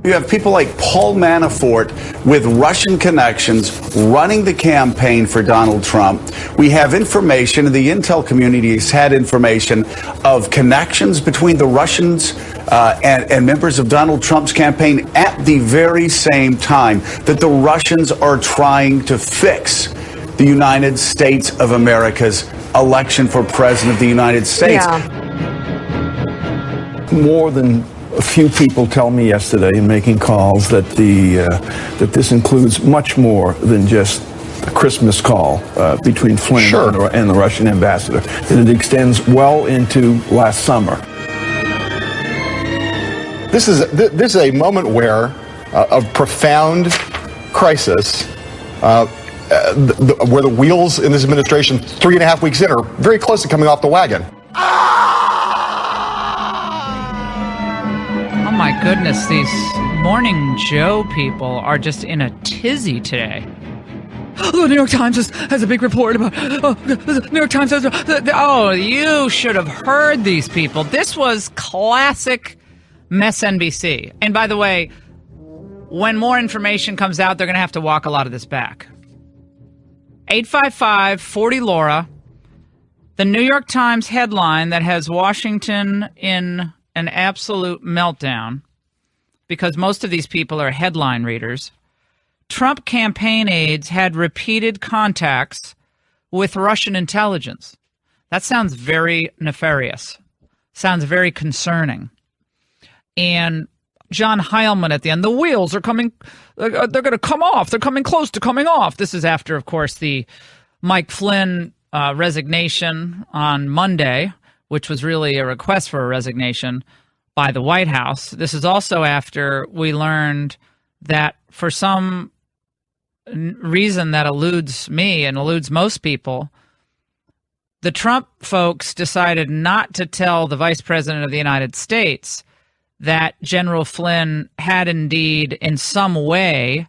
You have people like Paul Manafort with Russian connections running the campaign for Donald Trump. We have information, and the intel community has had information of connections between the Russians and members of Donald Trump's campaign at the very same time that the Russians are trying to fix the United States of America's election for president of the United States. Yeah. More than a few people tell me yesterday in making calls that that this includes much more than just a Christmas call between Flynn and the Russian ambassador. That it extends well into last summer. This is a moment where of profound crisis, where the wheels in this administration 3.5 weeks in are very close to coming off the wagon. Oh my goodness, these Morning Joe people are just in a tizzy today. The New York Times has a big report about. The New York Times has. You should have heard these people. This was classic MSNBC. And by the way, when more information comes out, they're going to have to walk a lot of this back. 855-40-LAURA, the New York Times headline that has Washington in an absolute meltdown because most of these people are headline readers. Trump campaign aides had repeated contacts with Russian intelligence. That sounds very nefarious. Sounds very concerning. And John Heilman at the end, the wheels are coming, they're going to come off. They're coming close to coming off. This is after, of course, the Mike Flynn resignation on Monday, which was really a request for a resignation by the White House. This is also after we learned that for some reason that eludes me and eludes most people, the Trump folks decided not to tell the Vice President of the United States that General Flynn had indeed in some way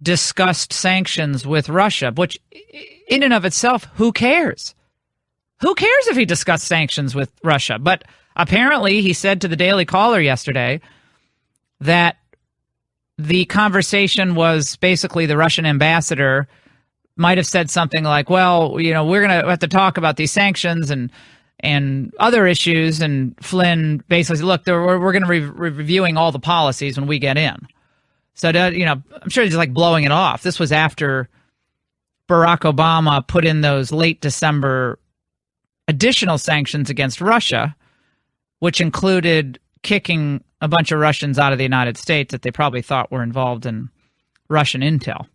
discussed sanctions with Russia, which in and of itself, who cares? Who cares if he discussed sanctions with Russia? But apparently he said to the Daily Caller yesterday that the conversation was basically the Russian ambassador might have said something like, well, you know, we're going to have to talk about these sanctions and other issues. And Flynn basically said, look, we're going to be reviewing all the policies when we get in. So, you know, I'm sure he's like blowing it off. This was after Barack Obama put in those late December additional sanctions against Russia, which included kicking a bunch of Russians out of the United States that they probably thought were involved in Russian intel.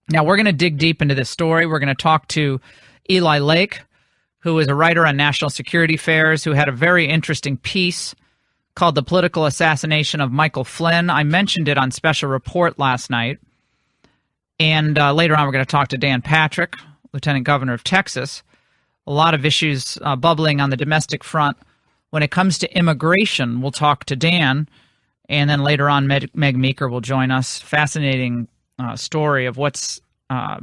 Now, we're going to dig deep into this story. We're going to talk to Eli Lake, who is a writer on national security affairs, who had a very interesting piece called The Political Assassination of Michael Flynn. I mentioned it on Special Report last night. And later on, we're going to talk to Dan Patrick, Lieutenant Governor of Texas. A lot of issues bubbling on the domestic front. When it comes to immigration, we'll talk to Dan. And then later on, Meg Meeker will join us. Fascinating story of what's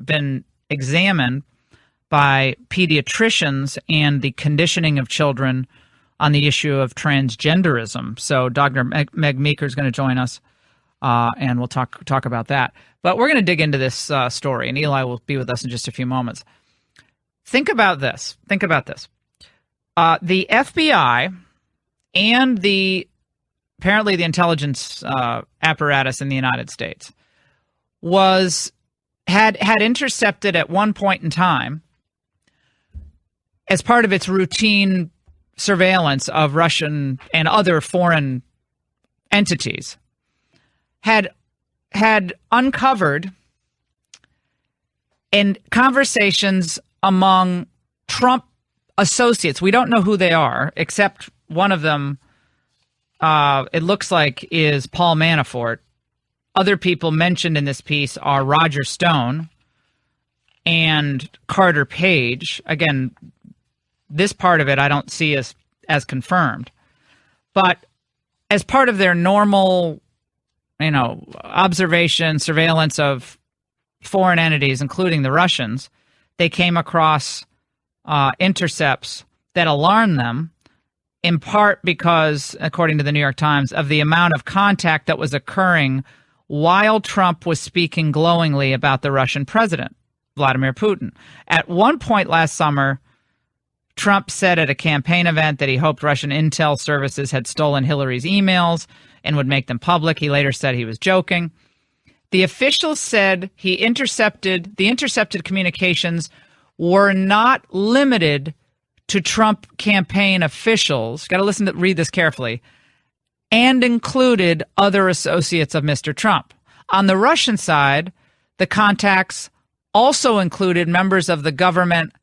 been examined by pediatricians and the conditioning of children on the issue of transgenderism. So Dr. Meg Meeker is going to join us, and we'll talk about that. But we're going to dig into this story, and Eli will be with us in just a few moments. Think about this. The FBI and apparently the intelligence apparatus in the United States had intercepted at one point in time, as part of its routine surveillance of Russian and other foreign entities, had uncovered in conversations among Trump associates. We don't know who they are, except one of them, it looks like, is Paul Manafort. Other people mentioned in this piece are Roger Stone and Carter Page. Again, this part of it I don't see as confirmed. But as part of their normal, observation, surveillance of foreign entities, including the Russians, they came across intercepts that alarmed them in part because, according to the New York Times, of the amount of contact that was occurring while Trump was speaking glowingly about the Russian president, Vladimir Putin. At one point last summer, Trump said at a campaign event that he hoped Russian intel services had stolen Hillary's emails and would make them public. He later said he was joking. The officials said the intercepted communications were not limited to Trump campaign officials. Got to read this carefully. And included other associates of Mr. Trump. On the Russian side, the contacts also included members of the government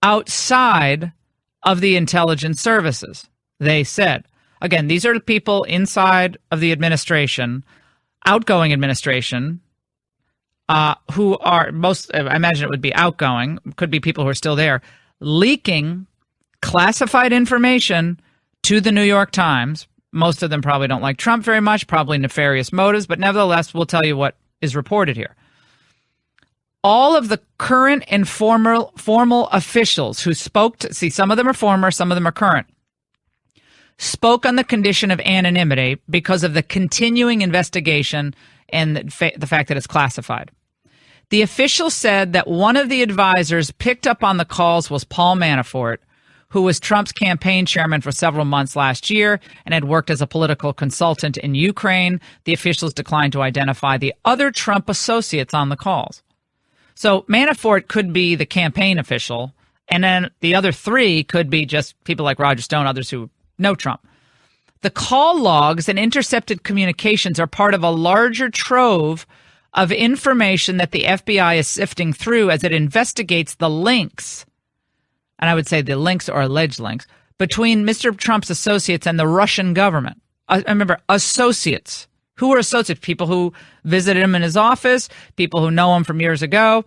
outside of the intelligence services, they said. Again, these are people inside of the administration, outgoing administration, who are I imagine it would be outgoing, could be people who are still there, leaking classified information to the New York Times. Most of them probably don't like Trump very much, probably nefarious motives, but nevertheless, we'll tell you what is reported here. All of the current and formal officials who spoke to, see, some of them are former, some of them are current, spoke on the condition of anonymity because of the continuing investigation and the fact that it's classified. The officials said that one of the advisors picked up on the calls was Paul Manafort, who was Trump's campaign chairman for several months last year and had worked as a political consultant in Ukraine. The officials declined to identify the other Trump associates on the calls. So Manafort could be the campaign official, and then the other three could be just people like Roger Stone, others who know Trump. The call logs and intercepted communications are part of a larger trove of information that the FBI is sifting through as it investigates the links, and I would say the links or alleged links, between Mr. Trump's associates and the Russian government. I remember associates. Who are associates? People who visited him in his office, people who know him from years ago,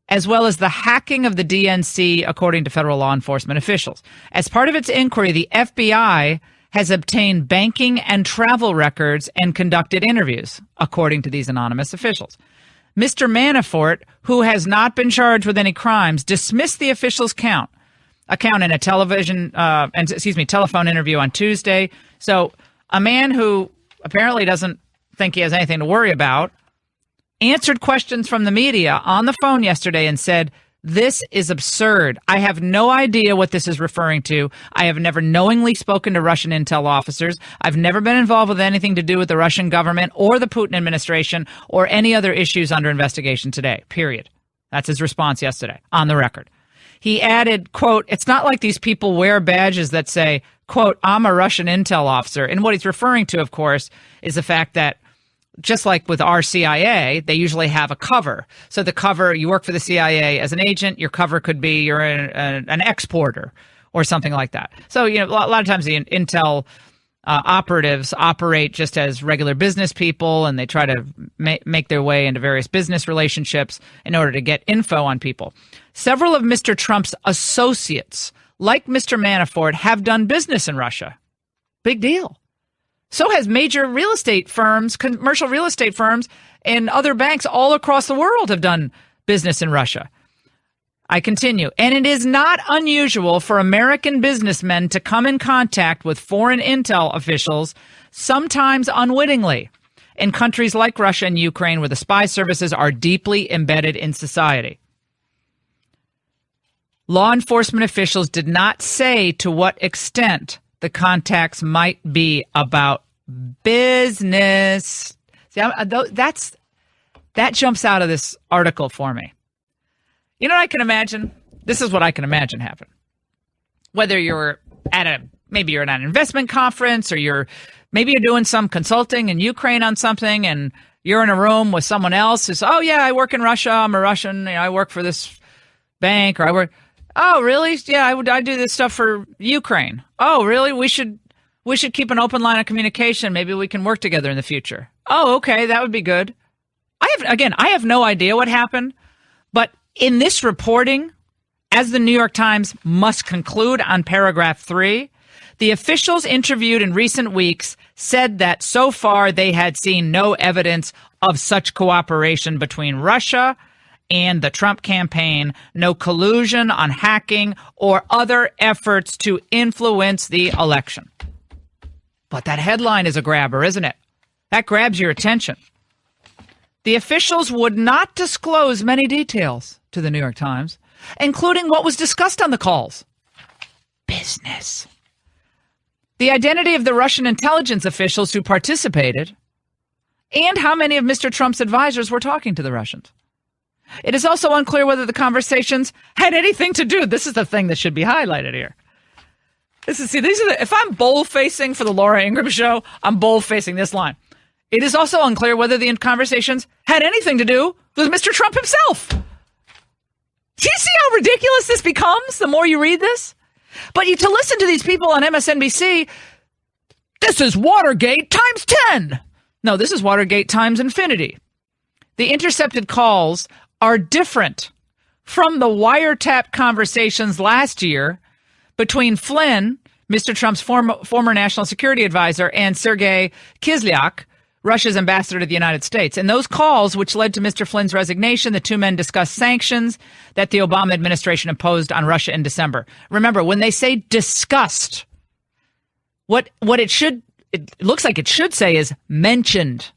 as well as the hacking of the DNC, according to federal law enforcement officials. As part of its inquiry, the FBI has obtained banking and travel records and conducted interviews, according to these anonymous officials. Mr. Manafort, who has not been charged with any crimes, dismissed the officials' account in a telephone interview on Tuesday. So a man who apparently doesn't think he has anything to worry about answered questions from the media on the phone yesterday and said, "This is absurd. I have no idea what this is referring to. I have never knowingly spoken to Russian intel officers. I've never been involved with anything to do with the Russian government or the Putin administration or any other issues under investigation today, period." That's his response yesterday on the record. He added, quote, "It's not like these people wear badges that say, quote, I'm a Russian intel officer." And what he's referring to, of course, is the fact that just like with our CIA, they usually have a cover. So the cover, you work for the CIA as an agent, your cover could be you're an exporter or something like that. So, you know, a lot of times the intel operatives operate just as regular business people, and they try to make their way into various business relationships in order to get info on people. Several of Mr. Trump's associates, like Mr. Manafort, have done business in Russia. Big deal. So has major real estate firms, commercial real estate firms, and other banks all across the world have done business in Russia. I continue. And it is not unusual for American businessmen to come in contact with foreign intel officials, sometimes unwittingly, in countries like Russia and Ukraine, where the spy services are deeply embedded in society. Law enforcement officials did not say to what extent the contacts might be about business. See, that jumps out of this article for me. You know what I can imagine? This is what I can imagine happen. Whether you're maybe you're at an investment conference, or maybe you're doing some consulting in Ukraine on something, and you're in a room with someone else who's, oh yeah, I work in Russia, I'm a Russian, you know, I work for this bank, or I work. Oh, really? Yeah, I do this stuff for Ukraine. Oh, really? We should keep an open line of communication. Maybe we can work together in the future. Oh, okay, that would be good. I have no idea what happened, but in this reporting, as the New York Times must conclude on paragraph 3, the officials interviewed in recent weeks said that so far they had seen no evidence of such cooperation between Russia and the Trump campaign, no collusion on hacking or other efforts to influence the election. But that headline is a grabber, isn't it? That grabs your attention. The officials would not disclose many details to the New York Times, including what was discussed on the calls. Business. The identity of the Russian intelligence officials who participated, and how many of Mr. Trump's advisors were talking to the Russians. It is also unclear whether the conversations had anything to do. This is the thing that should be highlighted here. If I'm bold-facing for the Laura Ingraham show, I'm bold-facing this line. It is also unclear whether the conversations had anything to do with Mr. Trump himself. Do you see how ridiculous this becomes the more you read this? But to listen to these people on MSNBC, this is Watergate times 10. No, this is Watergate times infinity. The intercepted calls are different from the wiretap conversations last year between Flynn, Mr. Trump's former national security advisor, and Sergei Kislyak, Russia's ambassador to the United States. In those calls, which led to Mr. Flynn's resignation, the two men discussed sanctions that the Obama administration imposed on Russia in December. Remember, when they say discussed, what it looks like it should say is mentioned.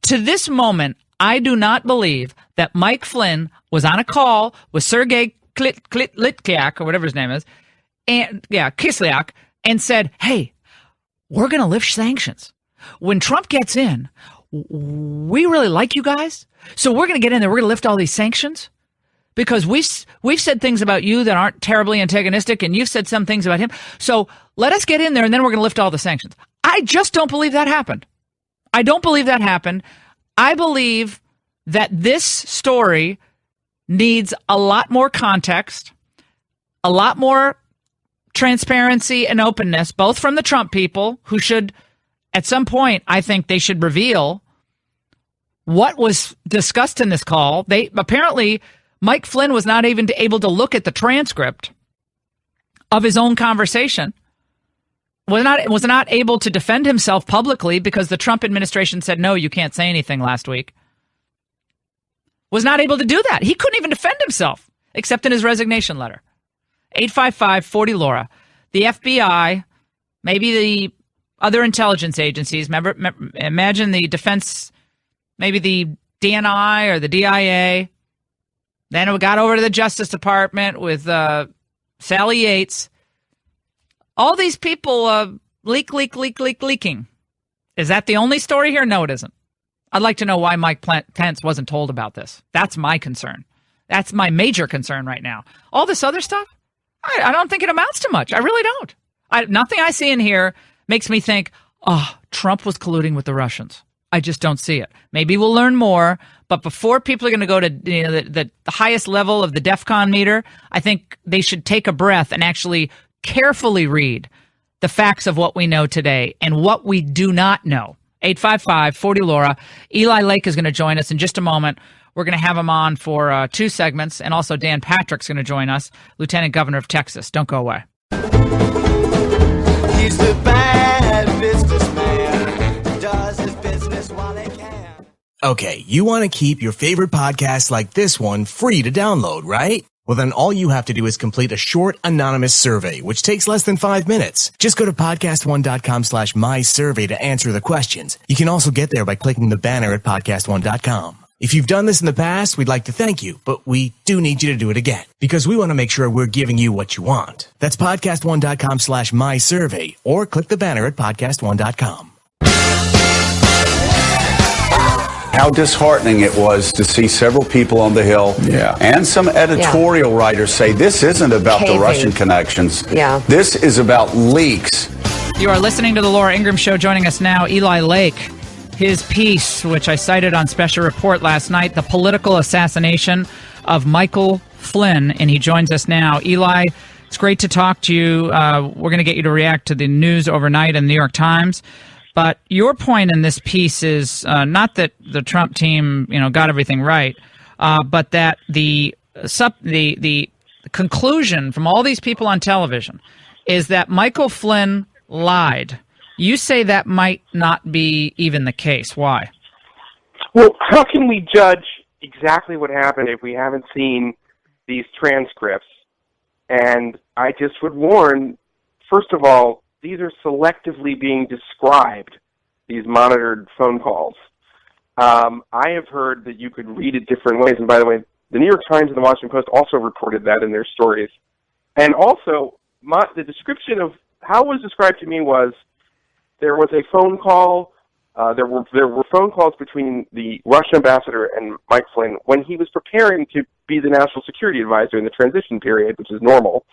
To this moment, I do not believe that Mike Flynn was on a call with Sergei Kislyak, or whatever his name is, Kislyak, and said, hey, we're going to lift sanctions. When Trump gets in, we really like you guys, so we're going to get in there. We're going to lift all these sanctions because we've said things about you that aren't terribly antagonistic, and you've said some things about him. So let us get in there, and then we're going to lift all the sanctions. I just don't believe that happened. I don't believe that happened. I believe that this story needs a lot more context, a lot more transparency and openness, both from the Trump people, who should, at some point, I think they should reveal what was discussed in this call. Apparently, Mike Flynn was not even able to look at the transcript of his own conversation, was not able to defend himself publicly because the Trump administration said, no, you can't say anything last week. Was not able to do that. He couldn't even defend himself, except in his resignation letter. 855-40-LAURA. The FBI, maybe the other intelligence agencies, imagine the defense, maybe the DNI or the DIA. Then it got over to the Justice Department with Sally Yates. All these people leaking. Is that the only story here? No, it isn't. I'd like to know why Mike Pence wasn't told about this. That's my concern. That's my major concern right now. All this other stuff, I don't think it amounts to much. I really don't. Nothing I see in here makes me think, oh, Trump was colluding with the Russians. I just don't see it. Maybe we'll learn more, but before people are going to go to the highest level of the DEFCON meter, I think they should take a breath and actually carefully read the facts of what we know today and what we do not know. 855-40-LAURA. Eli Lake is going to join us in just a moment. We're going to have him on for 2 segments, and also Dan Patrick's going to join us, Lieutenant Governor of Texas. Don't go away. He's the bad businessman, does his business while they can. Okay, you want to keep your favorite podcasts like this one free to download, right? Well, then all you have to do is complete a short, anonymous survey, which takes less than 5 minutes. Just go to podcastone.com/mysurvey to answer the questions. You can also get there by clicking the banner at podcastone.com. If you've done this in the past, we'd like to thank you, but we do need you to do it again because we want to make sure we're giving you what you want. That's podcastone.com/mysurvey or click the banner at podcastone.com. How disheartening it was to see several people on the Hill and some editorial writers say this isn't about the Russian connections. This is about leaks. You are listening to the Laura Ingraham Show. Joining us now, Eli Lake. His piece, which I cited on Special Report last night, The Political Assassination of Michael Flynn, and he joins us now. Eli, it's great to talk to you. We're going to get you to react to the news overnight in the New York Times. But your point in this piece is not that the Trump team, got everything right, but that the conclusion from all these people on television is that Michael Flynn lied. You say that might not be even the case. Why? Well, how can we judge exactly what happened if we haven't seen these transcripts. And I just would warn, first of all, these are selectively being described, these monitored phone calls. I have heard that you could read it different ways. And by the way, the New York Times and the Washington Post also reported that in their stories. And also, the description of how it was described to me was there was a phone call. There were phone calls between the Russian ambassador and Mike Flynn when he was preparing to be the national security advisor in the transition period, which is normal.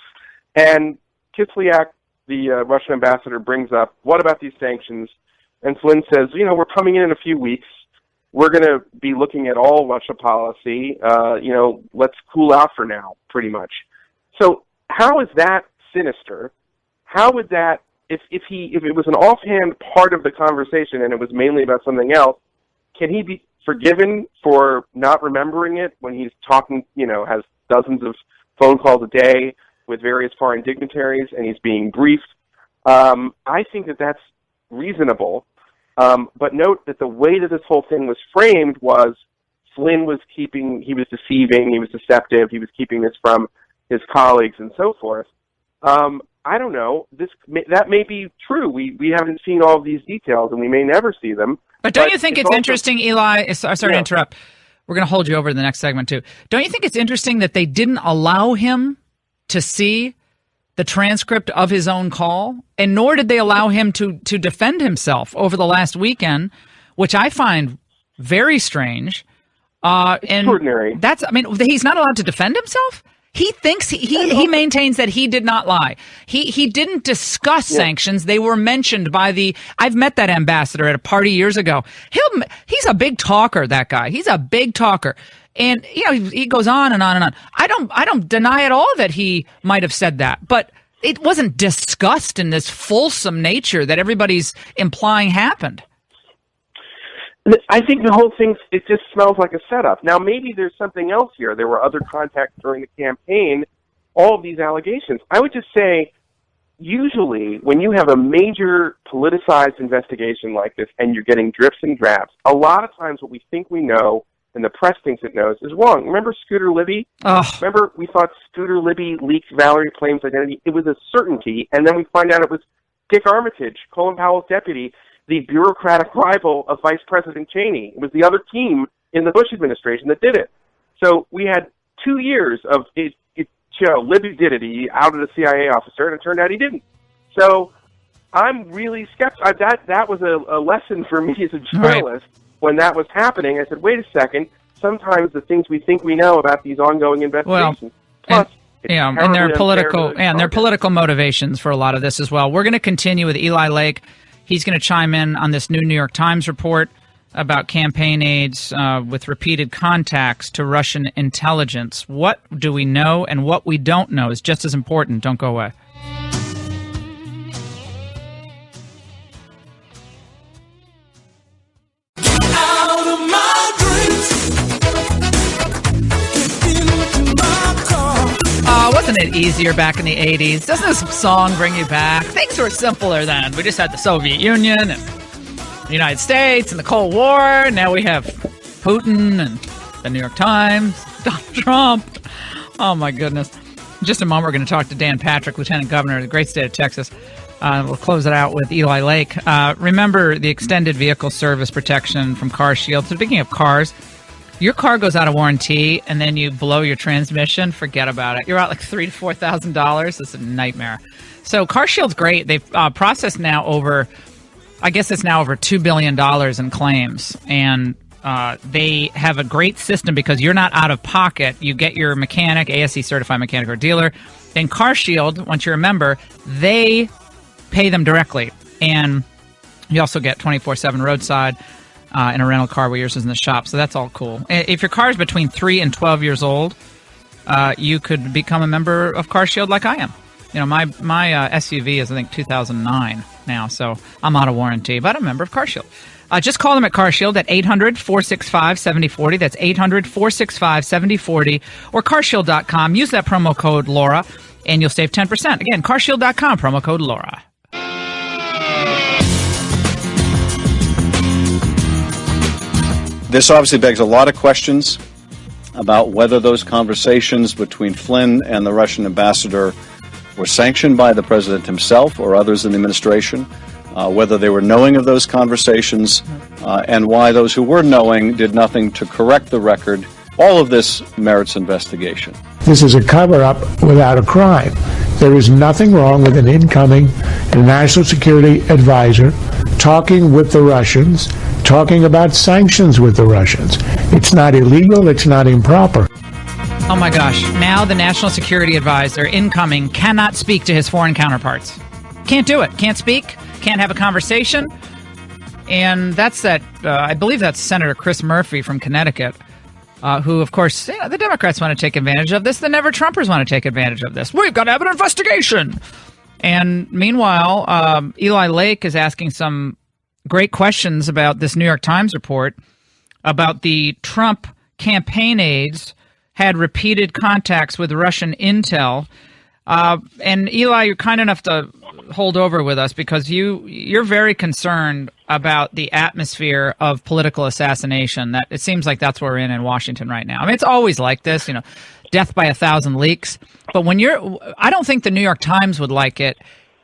And Kislyak, the Russian ambassador, brings up, what about these sanctions? And Flynn says, we're coming in a few weeks. We're going to be looking at all Russia policy. Let's cool out for now, pretty much. So how is that sinister? How would that, if it was an offhand part of the conversation and it was mainly about something else, can he be forgiven for not remembering it when he's talking, has dozens of phone calls a day with various foreign dignitaries and he's being briefed? I think that that's reasonable. But note that the way that this whole thing was framed was Flynn was he was deceiving, he was deceptive, he was keeping this from his colleagues and so forth. I don't know. That may be true. We haven't seen all of these details, and we may never see them. But don't you think it's interesting, Eli? Sorry to interrupt. We're going to hold you over to the next segment, too. Don't you think it's interesting that they didn't allow him to see the transcript of his own call, and nor did they allow him to defend himself over the last weekend, which I find very strange. Extraordinary. He's not allowed to defend himself? He thinks he maintains that he did not lie. He didn't discuss sanctions. They were mentioned by I've met that ambassador at a party years ago. He's a big talker, that guy. He's a big talker. And he goes on and on and on. I don't deny at all that he might have said that, but it wasn't discussed in this fulsome nature that everybody's implying happened. I think the whole thing, it just smells like a setup. Now, maybe there's something else here. There were other contacts during the campaign, all of these allegations. I would just say, usually, when you have a major politicized investigation like this and you're getting drips and drabs, a lot of times what we think we know and the press thinks it knows is wrong. Remember Scooter Libby? Remember we thought Scooter Libby leaked Valerie Plame's identity? It was a certainty, and then we find out it was Dick Armitage, Colin Powell's deputy, the bureaucratic rival of Vice President Cheney. It was the other team in the Bush administration that did it. So we had 2 years of Libby did it. He outed a CIA officer, and it turned out he didn't. So I'm really skeptical. That was a lesson for me as a journalist. Right. When that was happening, I said, wait a second, sometimes the things we think we know about these ongoing investigations, and there are political motivations for a lot of this as well. We're going to continue with Eli Lake. He's going to chime in on this new New York Times report about campaign aides with repeated contacts to Russian intelligence. What do we know and what we don't know is just as important. Don't go away. Wasn't it easier back in the 80s? Doesn't this song bring you back? Things were simpler then. We just had the Soviet Union and the United States and the Cold War. Now we have Putin and the New York Times, Donald Trump. Oh, my goodness. In just a moment, we're going to talk to Dan Patrick, Lieutenant Governor of the great state of Texas. We'll close it out with Eli Lake. Remember the extended vehicle service protection from Car Shield. So speaking of cars, your car goes out of warranty and then you blow your transmission, forget about it. You're out like $3,000 to $4,000. It's a nightmare. So Car Shield's great. They've processed now over $2 billion in claims. And they have a great system because you're not out of pocket. You get your mechanic, ASE certified mechanic or dealer. And Car Shield, once you're a member, they pay them directly. And you also get 24/7 roadside in a rental car where yours is in the shop. So that's all cool. If your car is between 3 and 12 years old, you could become a member of Car Shield like I am. My SUV is, I think, 2009 now, so I'm out of warranty, but I'm a member of Car Shield. Just call them at Car Shield at 800-465-7040. That's 800-465-7040 or carshield.com. Use that promo code Laura and you'll save 10%. Again, carshield.com, promo code Laura. This obviously begs a lot of questions. about whether those conversations between Flynn and the Russian ambassador were sanctioned by the president himself or others in the administration, whether they were knowing of those conversations, and why those who were knowing did nothing to correct the record. All of this merits investigation. This is a cover-up without a crime. There is nothing wrong with an incoming national security advisor talking with the Russians, talking about sanctions with the Russians. It's not illegal. It's not improper. Oh my gosh. Now the national security advisor, incoming, cannot speak to his foreign counterparts. Can't do it. Can't speak. Can't have a conversation. And that's that, I believe that's Senator Chris Murphy from Connecticut, who, of course, the Democrats want to take advantage of this. The never-Trumpers want to take advantage of this. We've got to have an investigation. And meanwhile, Eli Lake is asking some great questions about this New York Times report about the Trump campaign aides had repeated contacts with Russian intel. And Eli, you're kind enough to hold over with us because you're very concerned about the atmosphere of political assassination. That it seems like that's what we're in Washington right now. I mean, it's always like this, you know, death by 1,000 leaks. But I don't think the New York Times would like it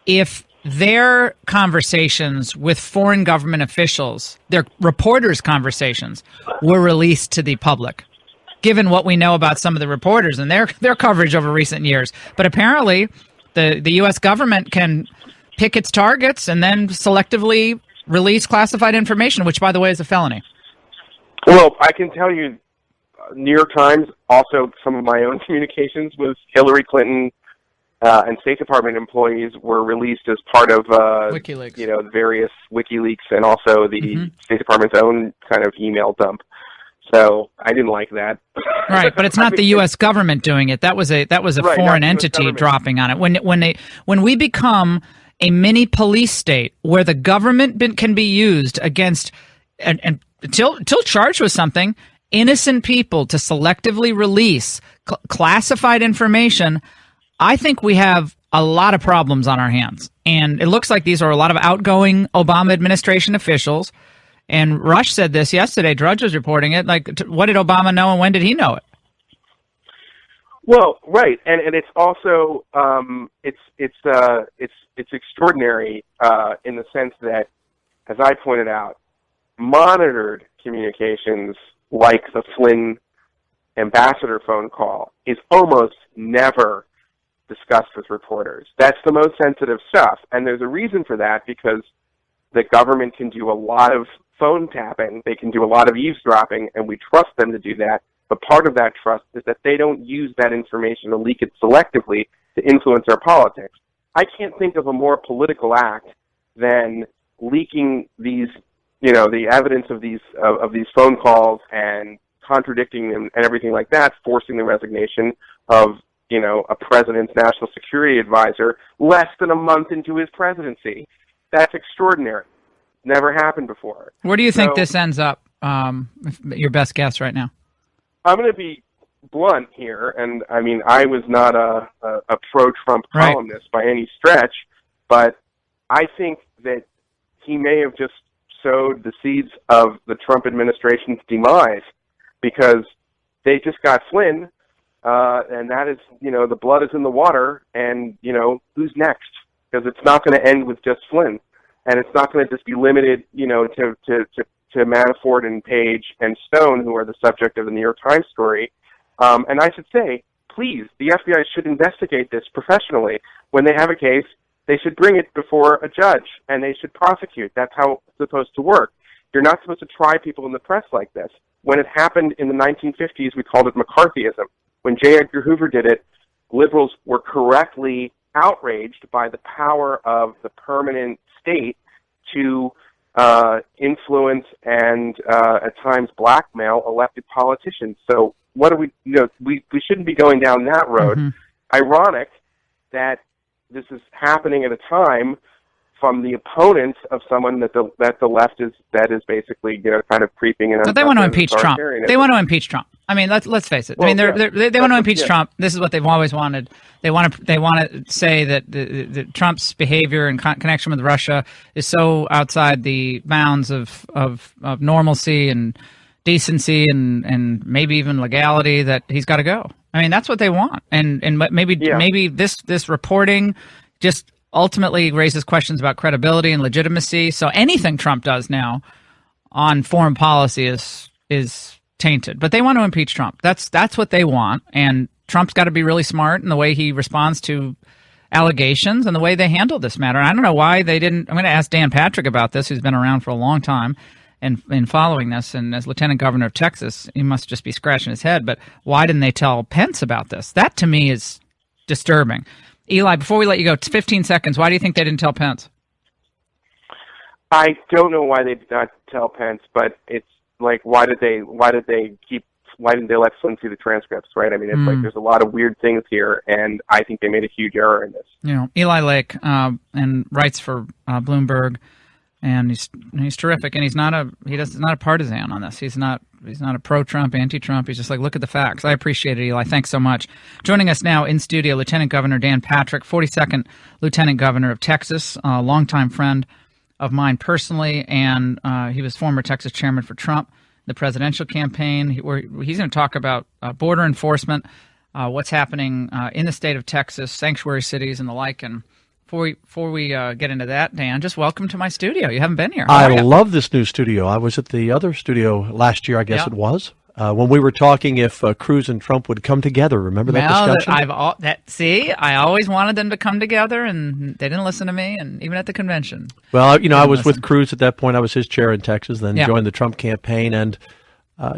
if their conversations with foreign government officials, their reporters' conversations, were released to the public, given what we know about some of the reporters and their coverage over recent years. But apparently, the U.S. government can pick its targets and then selectively release classified information, which, by the way, is a felony. Well, I can tell you, New York Times, also some of my own communications with Hillary Clinton and State Department employees were released as part of WikiLeaks. You know, the various WikiLeaks and also the State Department's own kind of email dump. So I didn't like that. Right, but it's not the U.S. government doing it. That was a Right, foreign not entity US government. dropping on it. When we become a mini police state where the government can be used against and until charged with something, innocent people to selectively release classified information, I think we have a lot of problems on our hands. And it looks like these are a lot of outgoing Obama administration officials. And Rush said this yesterday. Drudge was reporting it. Like, what did Obama know and when did he know it? Well, right, and it's also it's extraordinary in the sense that, as I pointed out, monitored communications like the Flynn ambassador phone call is almost never discussed with reporters. That's the most sensitive stuff, and there's a reason for that because the government can do a lot of phone tapping, they can do a lot of eavesdropping, and we trust them to do that. But part of that trust is that they don't use that information to leak it selectively to influence our politics. I can't think of a more political act than leaking these, you know, the evidence of these phone calls and contradicting them and everything like that, forcing the resignation of, you know, a president's national security advisor less than a month into his presidency. That's extraordinary. Never happened before. Where do you think this ends up? Your best guess right now. I'm going to be blunt here, and I mean, I was not a pro-Trump columnist by any stretch, but I think that he may have just sowed the seeds of the Trump administration's demise because they just got Flynn, and that is, you know, the blood is in the water, and, you know, who's next? Because it's not going to end with just Flynn, and it's not going to just be limited, you know, to Manafort and Page and Stone, who are the subject of the New York Times story. And I should say, please, the FBI should investigate this professionally. When they have a case, they should bring it before a judge, and they should prosecute. That's how it's supposed to work. You're not supposed to try people in the press like this. When it happened in the 1950s, we called it McCarthyism. When J. Edgar Hoover did it, liberals were correctly outraged by the power of the permanent state to influence and at times blackmail elected politicians. So what do we, you know, we shouldn't be going down that road. Ironic that this is happening at a time from the opponents of someone that the left is basically, you know, kind of creeping in. But they want to impeach Trump. They want to impeach Trump. I mean, let's face it. Well, I mean, they want to impeach Trump. This is what they've always wanted. They want to say that the Trump's behavior in connection with Russia is so outside the bounds of normalcy and decency and maybe even legality, that he's got to go. I mean, that's what they want. And maybe this reporting just ultimately raises questions about credibility and legitimacy. So anything Trump does now on foreign policy is tainted. But they want to impeach Trump. That's what they want. And Trump's got to be really smart in the way he responds to allegations and the way they handle this matter. And I don't know why they didn't. I'm going to ask Dan Patrick about this, who's been around for a long time and following this. And as Lieutenant Governor of Texas, he must just be scratching his head. But why didn't they tell Pence about this? That to me is disturbing. Eli, before we let you go, 15 seconds. Why do you think they didn't tell Pence? I don't know why they did not tell Pence, but it's like, why didn't they let Flynn see the transcripts, right? I mean, it's like there's a lot of weird things here, and I think they made a huge error in this. You know, Eli Lake and writes for Bloomberg, and he's terrific, and he's not a partisan on this. He's not a pro-Trump, anti-Trump. He's just like, look at the facts. I appreciate it, Eli. Thanks so much. Joining us now in studio, Lieutenant Governor Dan Patrick, 42nd Lieutenant Governor of Texas, a longtime friend of mine personally, and he was former Texas chairman for Trump, the presidential campaign. He's going to talk about border enforcement, what's happening in the state of Texas, sanctuary cities, and the like. And before we get into that, Dan, just welcome to my studio. You haven't been here. I love this new studio. I was at the other studio last year, I guess it was, when we were talking if Cruz and Trump would come together. Remember that discussion? I always wanted them to come together, and they didn't listen to me, and even at the convention. Well, you know, I was with Cruz at that point. I was his chair in Texas, then joined the Trump campaign. And,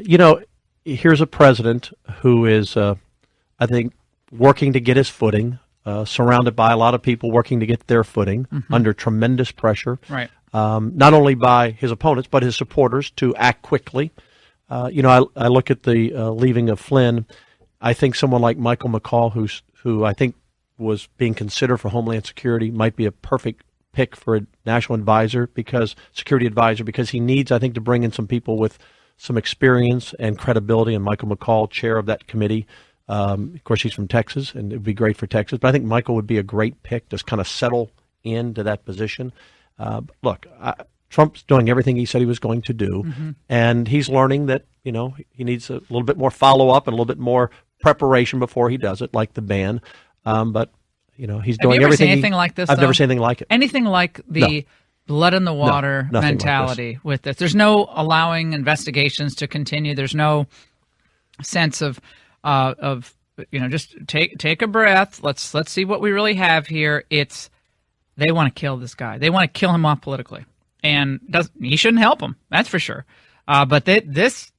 you know, here's a president who is, I think, working to get his footing, surrounded by a lot of people working to get their footing under tremendous pressure, right? Not only by his opponents, but his supporters to act quickly. You know, I look at the leaving of Flynn. I think someone like Michael McCall, who I think was being considered for Homeland Security, might be a perfect pick for a national security advisor, because he needs, I think, to bring in some people with some experience and credibility. And Michael McCall, chair of that committee. Of course, he's from Texas, and it would be great for Texas. But I think Michael would be a great pick to kind of settle into that position. Look, Trump's doing everything he said he was going to do, and he's learning that, you know, he needs a little bit more follow-up and a little bit more preparation before he does it, like the ban. But, you know, he's doing everything. Have you ever seen anything like this? I've never seen anything like it. Anything like the blood in the water mentality with this? There's no allowing investigations to continue. There's no sense of you know, just take a breath. Let's see what we really have here. They want to kill this guy. They want to kill him off politically. And he shouldn't help them, that's for sure. But this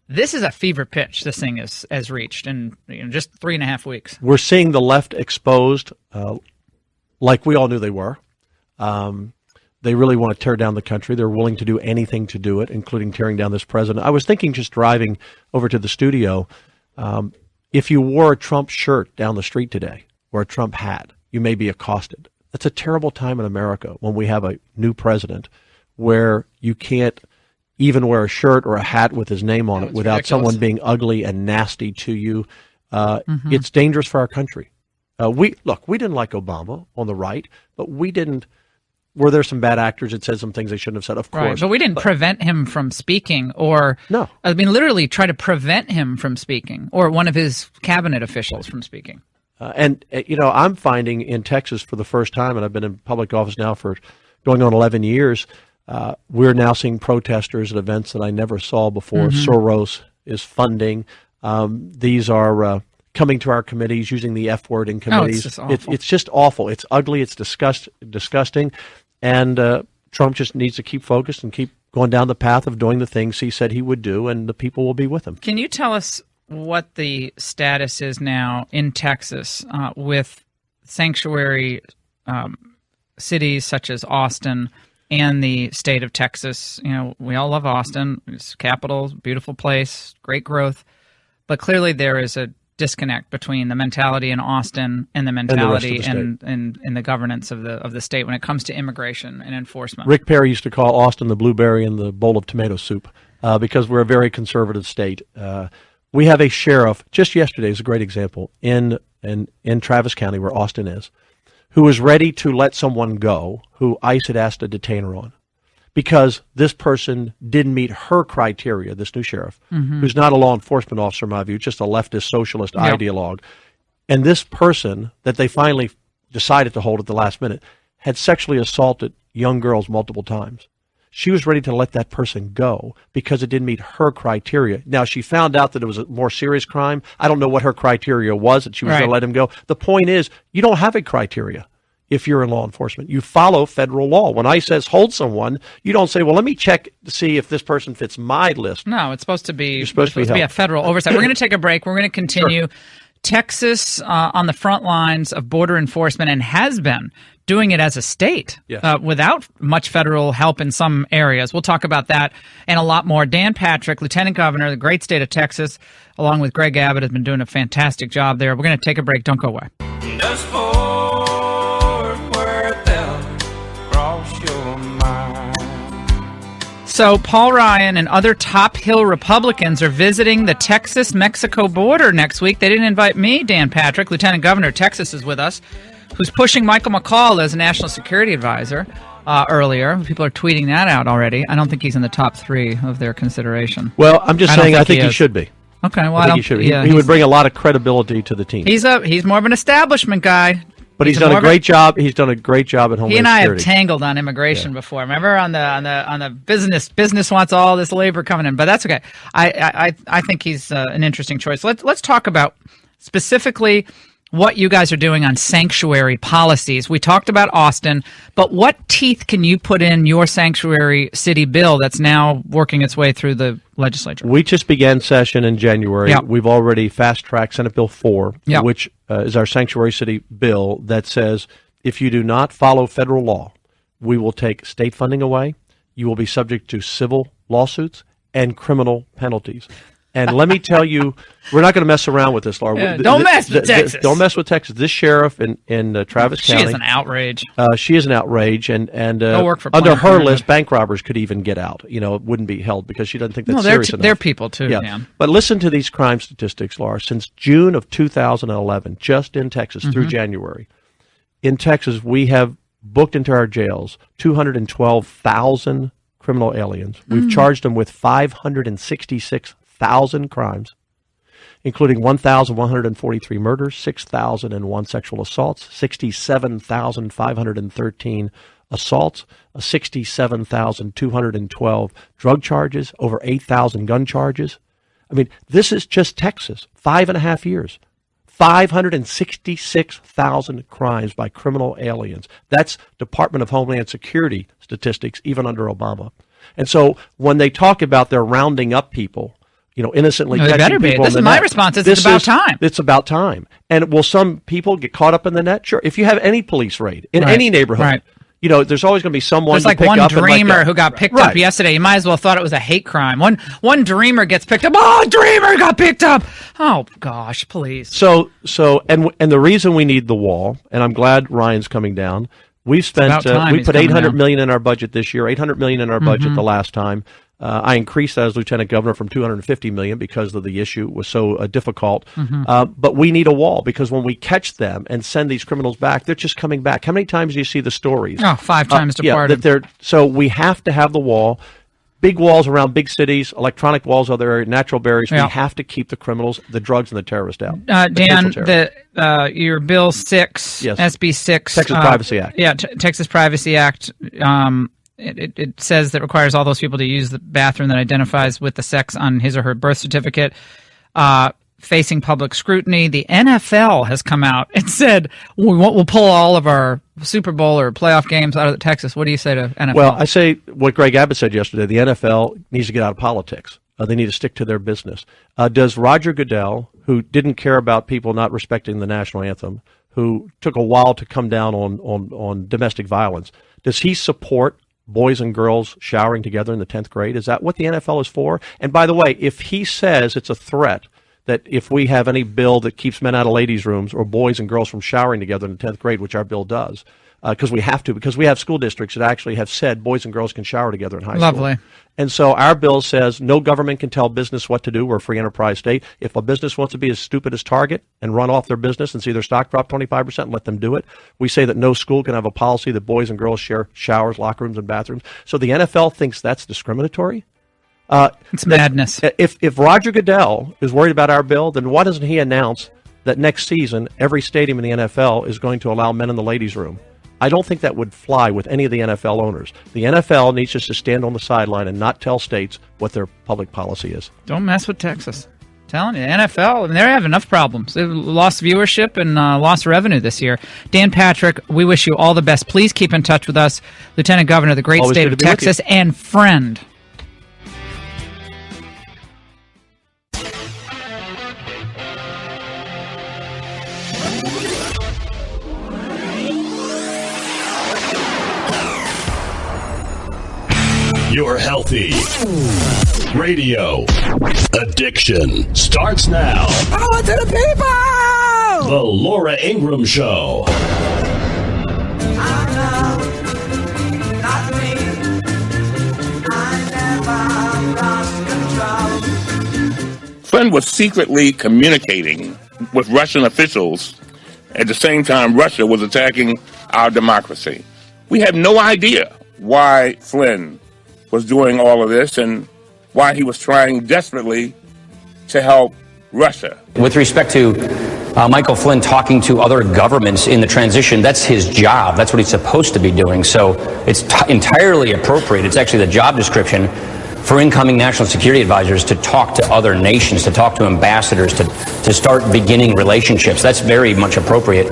is a fever pitch. This thing has reached in, you know, just 3.5 weeks. We're seeing the left exposed, like we all knew they were. They really want to tear down the country. They're willing to do anything to do it, including tearing down this president. I was thinking, just driving over to the studio, if you wore a Trump shirt down the street today, or a Trump hat, you may be accosted. That's a terrible time in America when we have a new president where you can't even wear a shirt or a hat with his name on it without ridiculous. Someone being ugly and nasty to you. It's dangerous for our country. We didn't like Obama on the right, but we didn't. Were there some bad actors that said some things they shouldn't have said? Of course. Right, but we didn't prevent him from speaking, or no. I mean, literally try to prevent him from speaking, or one of his cabinet officials from speaking. And, you know, I'm finding in Texas for the first time, and I've been in public office now for going on 11 years, we're now seeing protesters at events that I never saw before. Soros is funding. These are coming to our committees, using the F word in committees. It's just awful. It's ugly. It's disgusting. And Trump just needs to keep focused and keep going down the path of doing the things he said he would do, and the people will be with him. Can you tell us what the status is now in Texas with sanctuary cities such as Austin and the state of Texas? You know, we all love Austin. It's capital, beautiful place, great growth. But clearly there is a disconnect between the mentality in Austin and the mentality and the governance of the state when it comes to immigration and enforcement. Rick Perry used to call Austin the blueberry in the bowl of tomato soup because we're a very conservative state. We have a sheriff, just yesterday is a great example, in Travis County, where Austin is, who was ready to let someone go who ICE had asked to detain her on because this person didn't meet her criteria, this new sheriff, who's not a law enforcement officer, in my view, just a leftist socialist ideologue. And this person that they finally decided to hold at the last minute had sexually assaulted young girls multiple times. She was ready to let that person go because it didn't meet her criteria. Now, she found out that it was a more serious crime. I don't know what her criteria was that she was going to let him go. The point is, you don't have a criteria if you're in law enforcement. You follow federal law. When ICE says hold someone, you don't say, well, let me check to see if this person fits my list. No, it's supposed to be, You're supposed to be a federal oversight. We're going to take a break. We're going to continue. Sure. Texas on the front lines of border enforcement and has been doing it as a state without much federal help in some areas. We'll talk about that and a lot more. Dan Patrick, Lieutenant Governor of the great state of Texas, along with Greg Abbott, has been doing a fantastic job there. We're going to take a break. Don't go away. Does Fort Worth cross your mind? So Paul Ryan and other Top Hill Republicans are visiting the Texas-Mexico border next week. They didn't invite me, Dan Patrick, Lieutenant Governor of Texas, is with us, who's pushing Michael McCaul as a national security advisor earlier. People are tweeting that out already. I don't think he's in the top 3 of their consideration. Well, I'm just saying I think he should be. Okay, well, I think he should be. Yeah, he would bring a lot of credibility to the team. He's more of an establishment guy. But he's done a great job. He's done a great job at Homeland Security. He and I have tangled on immigration before. Remember on the business wants all this labor coming in, but that's okay. I think he's an interesting choice. Let's talk about specifically what you guys are doing on sanctuary policies. We talked about Austin, but what teeth can you put in your sanctuary city bill that's now working its way through the legislature? We just began session in January. Yep. We've already fast-tracked Senate Bill 4, Yep. which is our sanctuary city bill that says if you do not follow federal law, we will take state funding away, you will be subject to civil lawsuits and criminal penalties. And let me tell you, we're not going to mess around with this, Laura. Yeah, don't mess with Texas. Don't mess with Texas. This sheriff in Travis County. She is an outrage. She is an outrage, and work for under Planned her Parenthood. list, bank robbers could even get out. You know, it wouldn't be held because she doesn't think that's serious enough. They're people too, Dan. But listen to these crime statistics, Laura. Since June of 2011, just in Texas through January, in Texas we have booked into our jails 212,000 criminal aliens. We've charged them with 566,000 crimes, including 1,143 murders, 6,001 sexual assaults, 67,513 assaults, 67,212 drug charges, over 8,000 gun charges. I mean, this is just Texas, 5.5 years. 566,000 crimes by criminal aliens. That's Department of Homeland Security statistics, even under Obama. And so when they talk about they're rounding up people, you know, innocently catching people This in is the my net, response. It's about time. It's about time. And will some people get caught up in the net? Sure. If you have any police raid in any neighborhood, you know, there's always going to be someone. There's like one dreamer who got picked up yesterday. You might as well thought it was a hate crime. One dreamer gets picked up. Oh, dreamer got picked up. Oh gosh, please. So and the reason we need the wall, and I'm glad Ryan's coming down. We've spent we put $800 million in our budget this year. $800 million in our budget the last time. I increased that as lieutenant governor from $250 million because of the issue was so difficult. But we need a wall because when we catch them and send these criminals back, they're just coming back. How many times do you see the stories? Oh, 5 times departed. So we have to have the wall. Big walls around big cities, electronic walls, other natural barriers. Yeah. We have to keep the criminals, the drugs, and the terrorists out. Dan, your Bill 6, Yes. SB 6. Texas Privacy Act. Yeah, Texas Privacy Act. It says that requires all those people to use the bathroom that identifies with the sex on his or her birth certificate. Facing public scrutiny, the NFL has come out and said we'll pull all of our Super Bowl or playoff games out of Texas. What do you say to NFL? Well, I say what Greg Abbott said yesterday. The NFL needs to get out of politics. They need to stick to their business. Does Roger Goodell, who didn't care about people not respecting the national anthem, who took a while to come down on domestic violence, does he support boys and girls showering together in the 10th grade? Is that what the NFL is for? And by the way, if he says it's a threat that if we have any bill that keeps men out of ladies' rooms or boys and girls from showering together in the 10th grade, which our bill does, because we have to, because we have school districts that actually have said boys and girls can shower together in high school. Lovely. And so our bill says no government can tell business what to do. We're a free enterprise state. If a business wants to be as stupid as Target and run off their business and see their stock drop 25%, let them do it. We say that no school can have a policy that boys and girls share showers, locker rooms, and bathrooms. So the NFL thinks that's discriminatory. It's madness. If Roger Goodell is worried about our bill, then why doesn't he announce that next season every stadium in the NFL is going to allow men in the ladies' room? I don't think that would fly with any of the NFL owners. The NFL needs just to stand on the sideline and not tell states what their public policy is. Don't mess with Texas. I'm telling you, the NFL, they have enough problems. They've lost viewership and lost revenue this year. Dan Patrick, we wish you all the best. Please keep in touch with us, Lieutenant Governor of the great Always state good of to be with Texas and friend. Your healthy radio addiction starts now. Power to the people! The Laura Ingraham Show. Flynn was secretly communicating with Russian officials. At the same time, Russia was attacking our democracy. We have no idea why Flynn was doing all of this and why he was trying desperately to help Russia. With respect to Michael Flynn talking to other governments in the transition, that's his job. That's what he's supposed to be doing. So it's entirely appropriate. It's actually the job description for incoming national security advisors to talk to other nations, to talk to ambassadors, to start beginning relationships. That's very much appropriate.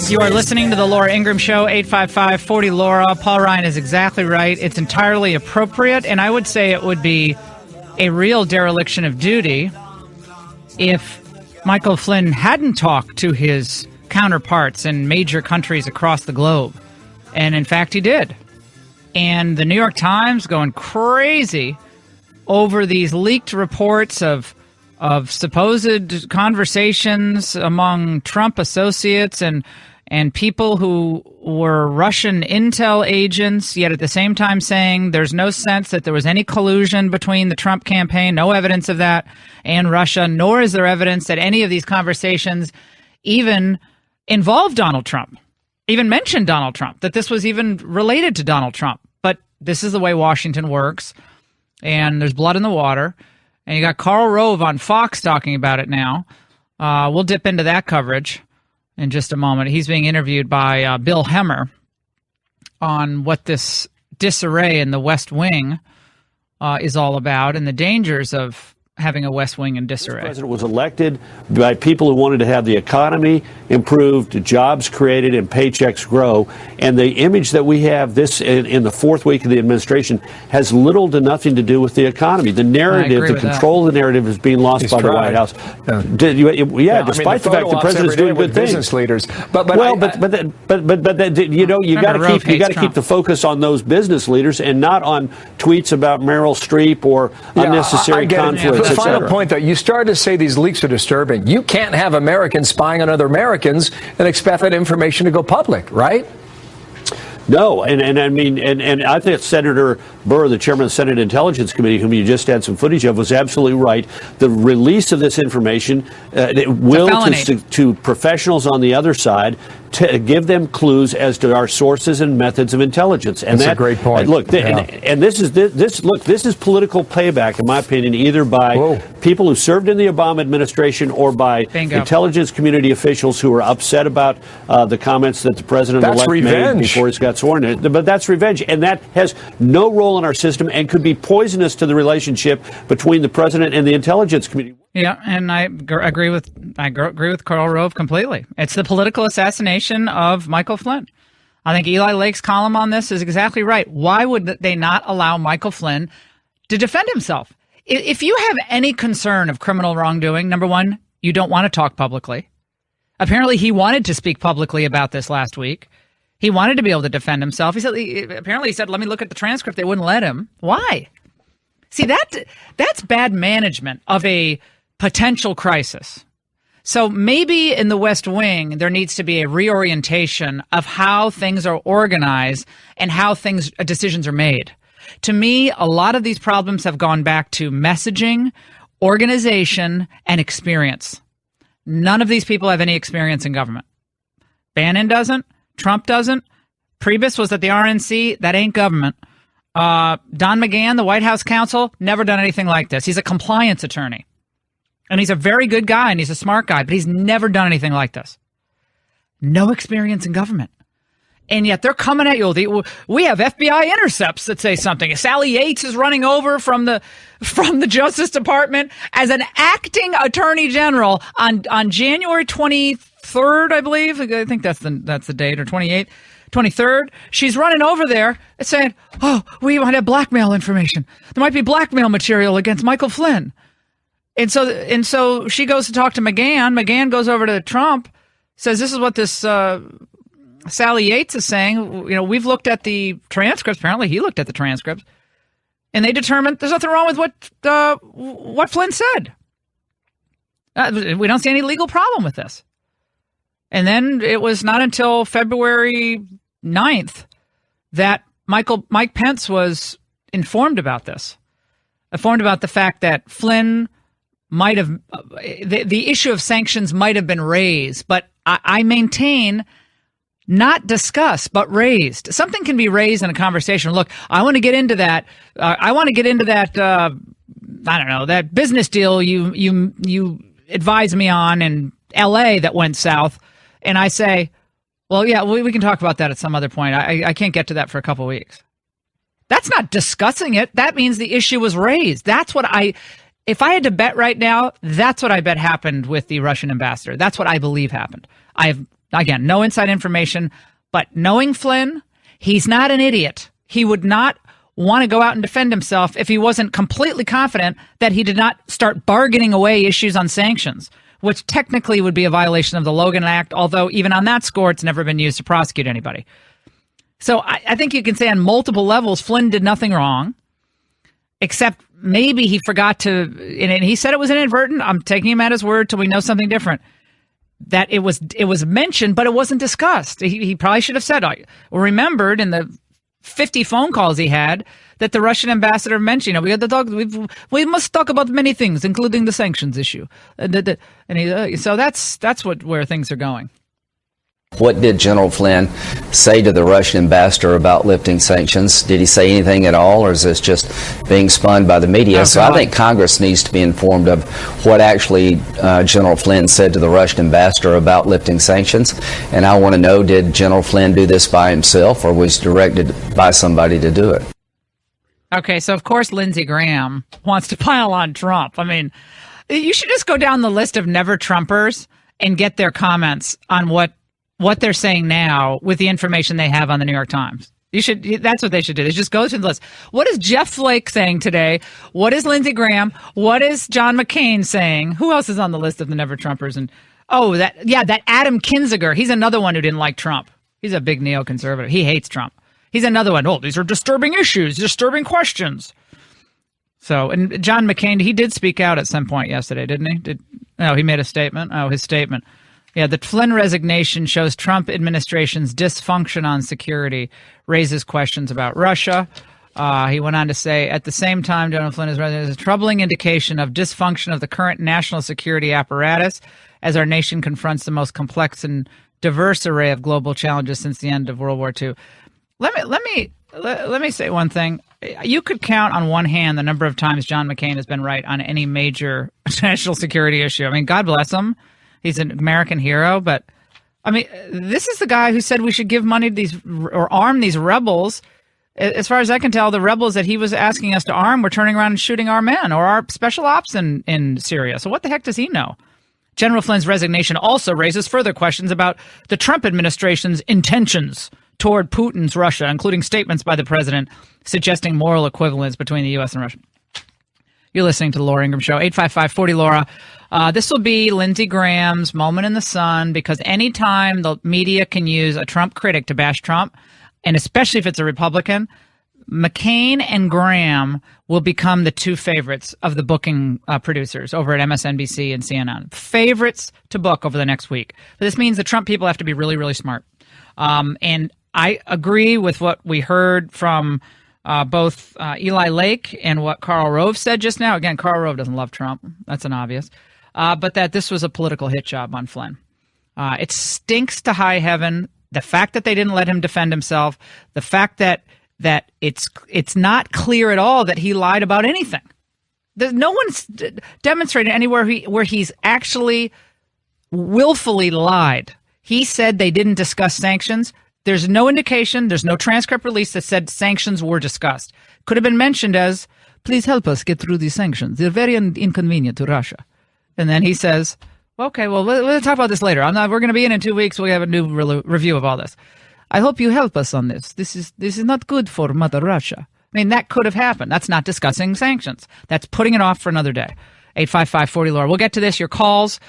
You are listening to the Laura Ingraham Show, 855-40-LAURA. Paul Ryan is exactly right. It's entirely appropriate, and I would say it would be a real dereliction of duty if Michael Flynn hadn't talked to his counterparts in major countries across the globe. And in fact, he did. And the New York Times going crazy over these leaked reports of supposed conversations among Trump associates and people who were Russian intel agents, yet at the same time saying there's no sense that there was any collusion between the Trump campaign, no evidence of that, and Russia, nor is there evidence that any of these conversations even involved Donald Trump, even mentioned Donald Trump, that this was even related to Donald Trump. But this is the way Washington works, and there's blood in the water. And you got Karl Rove on Fox talking about it now. We'll dip into that coverage in just a moment. He's being interviewed by Bill Hemmer on what this disarray in the West Wing is all about and the dangers of having a West Wing in disarray. The president was elected by people who wanted to have the economy improved, jobs created, and paychecks grow. And the image that we have this in the fourth week of the administration has little to nothing to do with the economy. The narrative, the control of the narrative is being lost by the White House. Despite the fact the president's doing good things. Business leaders, you got to keep the focus on those business leaders and not on tweets about Meryl Streep or unnecessary conflicts. The final point, though, you started to say these leaks are disturbing. You can't have Americans spying on other Americans and expect that information to go public, right? No, and I mean, and I think Senator Burr, the chairman of the Senate Intelligence Committee, whom you just had some footage of, was absolutely right. The release of this information will to professionals on the other side to give them clues as to our sources and methods of intelligence. And that's a great point. This is political payback, in my opinion, either by people who served in the Obama administration or by intelligence community officials who are upset about the comments that the president-elect made before he got sworn in. But that's revenge, and that has no role in our system and could be poisonous to the relationship between the president and the intelligence community. Yeah, and I agree with Karl Rove completely. It's the political assassination of Michael Flynn. I think Eli Lake's column on this is exactly right. Why would they not allow Michael Flynn to defend himself? If you have any concern of criminal wrongdoing, number one, you don't want to talk publicly. Apparently, he wanted to speak publicly about this last week. He wanted to be able to defend himself. He said, let me look at the transcript. They wouldn't let him. Why? See, that's bad management of a potential crisis. So maybe in the West Wing, there needs to be a reorientation of how things are organized and how decisions are made. To me, a lot of these problems have gone back to messaging, organization, and experience. None of these people have any experience in government. Bannon doesn't. Trump doesn't. Priebus was at the RNC. That ain't government. Don McGahn, the White House counsel, never done anything like this. He's a compliance attorney. And he's a very good guy, and he's a smart guy, but he's never done anything like this. No experience in government. And yet they're coming at you. We have FBI intercepts that say something. Sally Yates is running over from the Justice Department as an acting attorney general on January 23rd, I believe. I think that's the date, or 28th. 23rd, she's running over there and saying, oh, we might have blackmail information. There might be blackmail material against Michael Flynn. And so she goes to talk to McGahn. McGahn goes over to Trump, says, this is what this Sally Yates is saying. You know, we've looked at the transcripts. Apparently he looked at the transcripts. And they determined there's nothing wrong with what Flynn said. We don't see any legal problem with this. And then it was not until February 9th that Mike Pence was informed about this. Informed about the fact that Flynn might have, the issue of sanctions might have been raised, but I maintain not discussed, but raised. Something can be raised in a conversation. Look, I want to get into that. I want to get into that, I don't know, that business deal you advised me on in L.A. that went south. And I say, well, yeah, we can talk about that at some other point. I can't get to that for a couple of weeks. That's not discussing it. That means the issue was raised. That's what if I had to bet right now, that's what I bet happened with the Russian ambassador. That's what I believe happened. I have, again, no inside information, but knowing Flynn, he's not an idiot. He would not want to go out and defend himself if he wasn't completely confident that he did not start bargaining away issues on sanctions, which technically would be a violation of the Logan Act, although even on that score, it's never been used to prosecute anybody. So I think you can say on multiple levels, Flynn did nothing wrong, except maybe he forgot to, and he said it was inadvertent. I'm taking him at his word till we know something different. That it was mentioned, but it wasn't discussed. He probably should have said, remembered in the 50 phone calls he had that the Russian ambassador mentioned, we got to talk. We must talk about many things, including the sanctions issue. So that's where things are going. What did General Flynn say to the Russian ambassador about lifting sanctions? Did he say anything at all, or is this just being spun by the media? Oh, so I think Congress needs to be informed of what actually General Flynn said to the Russian ambassador about lifting sanctions. And I want to know, did General Flynn do this by himself, or was directed by somebody to do it? Okay, so of course Lindsey Graham wants to pile on Trump. I mean, you should just go down the list of never Trumpers and get their comments on what they're saying now with the information they have on the New York Times. That's what they should do. They just go through the list. What is Jeff Flake saying today? What is Lindsey Graham? What is John McCain saying? Who else is on the list of the never Trumpers? And that Adam Kinzinger. He's another one who didn't like Trump. He's a big neoconservative. He hates Trump. He's another one. Oh, these are disturbing issues, disturbing questions. So, and John McCain, he did speak out at some point yesterday, didn't he? He made a statement. Oh, his statement. Yeah, the Flynn resignation shows Trump administration's dysfunction on security, raises questions about Russia. He went on to say, at the same time, Donald Flynn is a troubling indication of dysfunction of the current national security apparatus as our nation confronts the most complex and diverse array of global challenges since the end of World War II. Let me say one thing. You could count on one hand the number of times John McCain has been right on any major national security issue. I mean, God bless him. He's an American hero, but I mean, this is the guy who said we should give money to these or arm these rebels. As far as I can tell, the rebels that he was asking us to arm were turning around and shooting our men or our special ops in Syria. So what the heck does he know? General Flynn's resignation also raises further questions about the Trump administration's intentions toward Putin's Russia, including statements by the president suggesting moral equivalence between the U.S. and Russia. You're listening to the Laura Ingraham Show, 855-40-LAURA. This will be Lindsey Graham's moment in the sun, because anytime the media can use a Trump critic to bash Trump, and especially if it's a Republican, McCain and Graham will become the two favorites of the booking producers over at MSNBC and CNN. Favorites to book over the next week. But this means the Trump people have to be really, really smart. And I agree with what we heard from both Eli Lake and what Karl Rove said just now. Again, Karl Rove doesn't love Trump. That's an obvious. But that this was a political hit job on Flynn. It stinks to high heaven. The fact that they didn't let him defend himself, the fact that it's not clear at all that he lied about anything. No one's demonstrated anywhere where he's actually willfully lied. He said they didn't discuss sanctions. There's no indication, there's no transcript release that said sanctions were discussed. Could have been mentioned as, please help us get through these sanctions. They're very inconvenient to Russia. And then he says, okay, well, we'll talk about this later. We're going to be in 2 weeks. We have a new review of all this. I hope you help us on this. This is not good for Mother Russia. I mean, that could have happened. That's not discussing sanctions. That's putting it off for another day. 855-40-LAURA. We'll get to this. Your calls.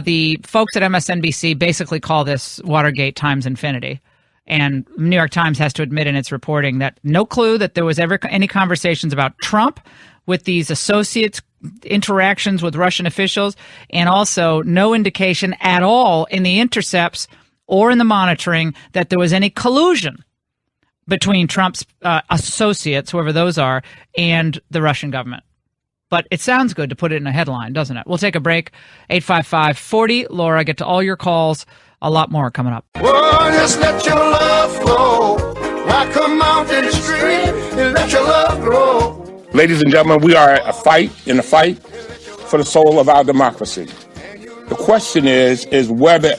The folks at MSNBC basically call this Watergate times infinity. And New York Times has to admit in its reporting that no clue that there was ever any conversations about Trump with these associates, interactions with Russian officials, and also no indication at all in the intercepts or in the monitoring that there was any collusion between Trump's associates, whoever those are, and the Russian government. But it sounds good to put it in a headline, doesn't it? We'll take a break. 855-40-LAURA. Get to all your calls. A lot more coming up. Well, just let your love flow like a mountain stream and let your love grow. Ladies and gentlemen, we are in a fight for the soul of our democracy. The question is whether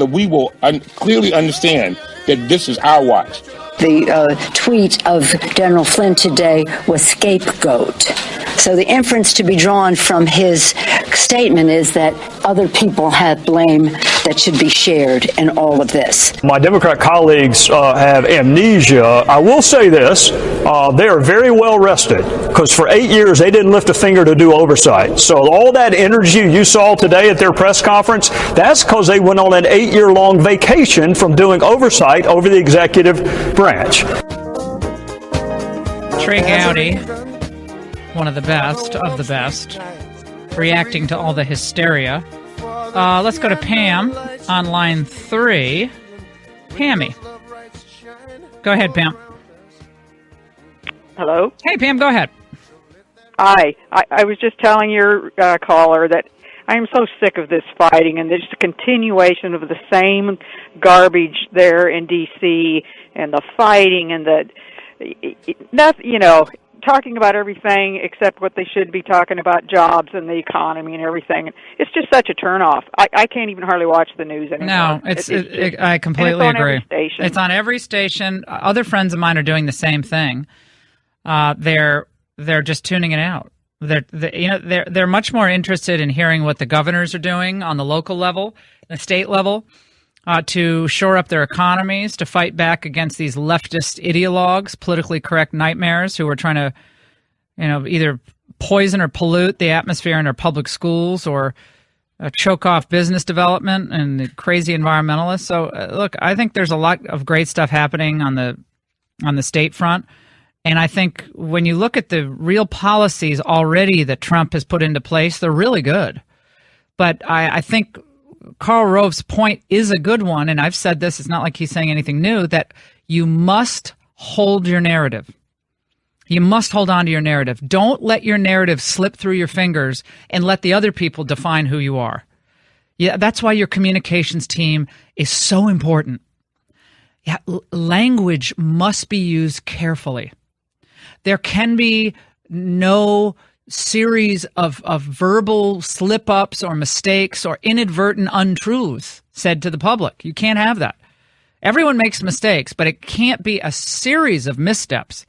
we will clearly understand that this is our watch. The tweet of General Flynn today was scapegoat. So the inference to be drawn from his statement is that other people have blame that should be shared in all of this. My Democrat colleagues have amnesia. I will say this, they are very well rested because for 8 years they didn't lift a finger to do oversight. So all that energy you saw today at their press conference, that's because they went on an 8-year-long vacation from doing oversight over the executive branch. Trey Gowdy, one of the best of the best, reacting to all the hysteria. Let's go to Pam on line 3. Pammy. Go ahead, Pam. Hello? Hey, Pam, go ahead. Hi. I was just telling your caller that I am so sick of this fighting and just a continuation of the same garbage there in D.C. and the fighting and talking about everything except what they should be talking about, jobs and the economy and everything. It's just such a turnoff. I can't even hardly watch the news anymore. No, I completely agree. It's on every station. Other friends of mine are doing the same thing. They're just tuning it out. They're much more interested in hearing what the governors are doing on the local level, the state level, to shore up their economies, to fight back against these leftist ideologues, politically correct nightmares who are trying to, either poison or pollute the atmosphere in our public schools or choke off business development and the crazy environmentalists. So, look, I think there's a lot of great stuff happening on the state front. And I think when you look at the real policies already that Trump has put into place, they're really good. But I think Karl Rove's point is a good one, and I've said this, it's not like he's saying anything new, that you must hold your narrative. You must hold on to your narrative. Don't let your narrative slip through your fingers and let the other people define who you are. Yeah, that's why your communications team is so important. Yeah, language must be used carefully. There can be no series of verbal slip-ups or mistakes or inadvertent untruths said to the public. You can't have that. Everyone makes mistakes, but it can't be a series of missteps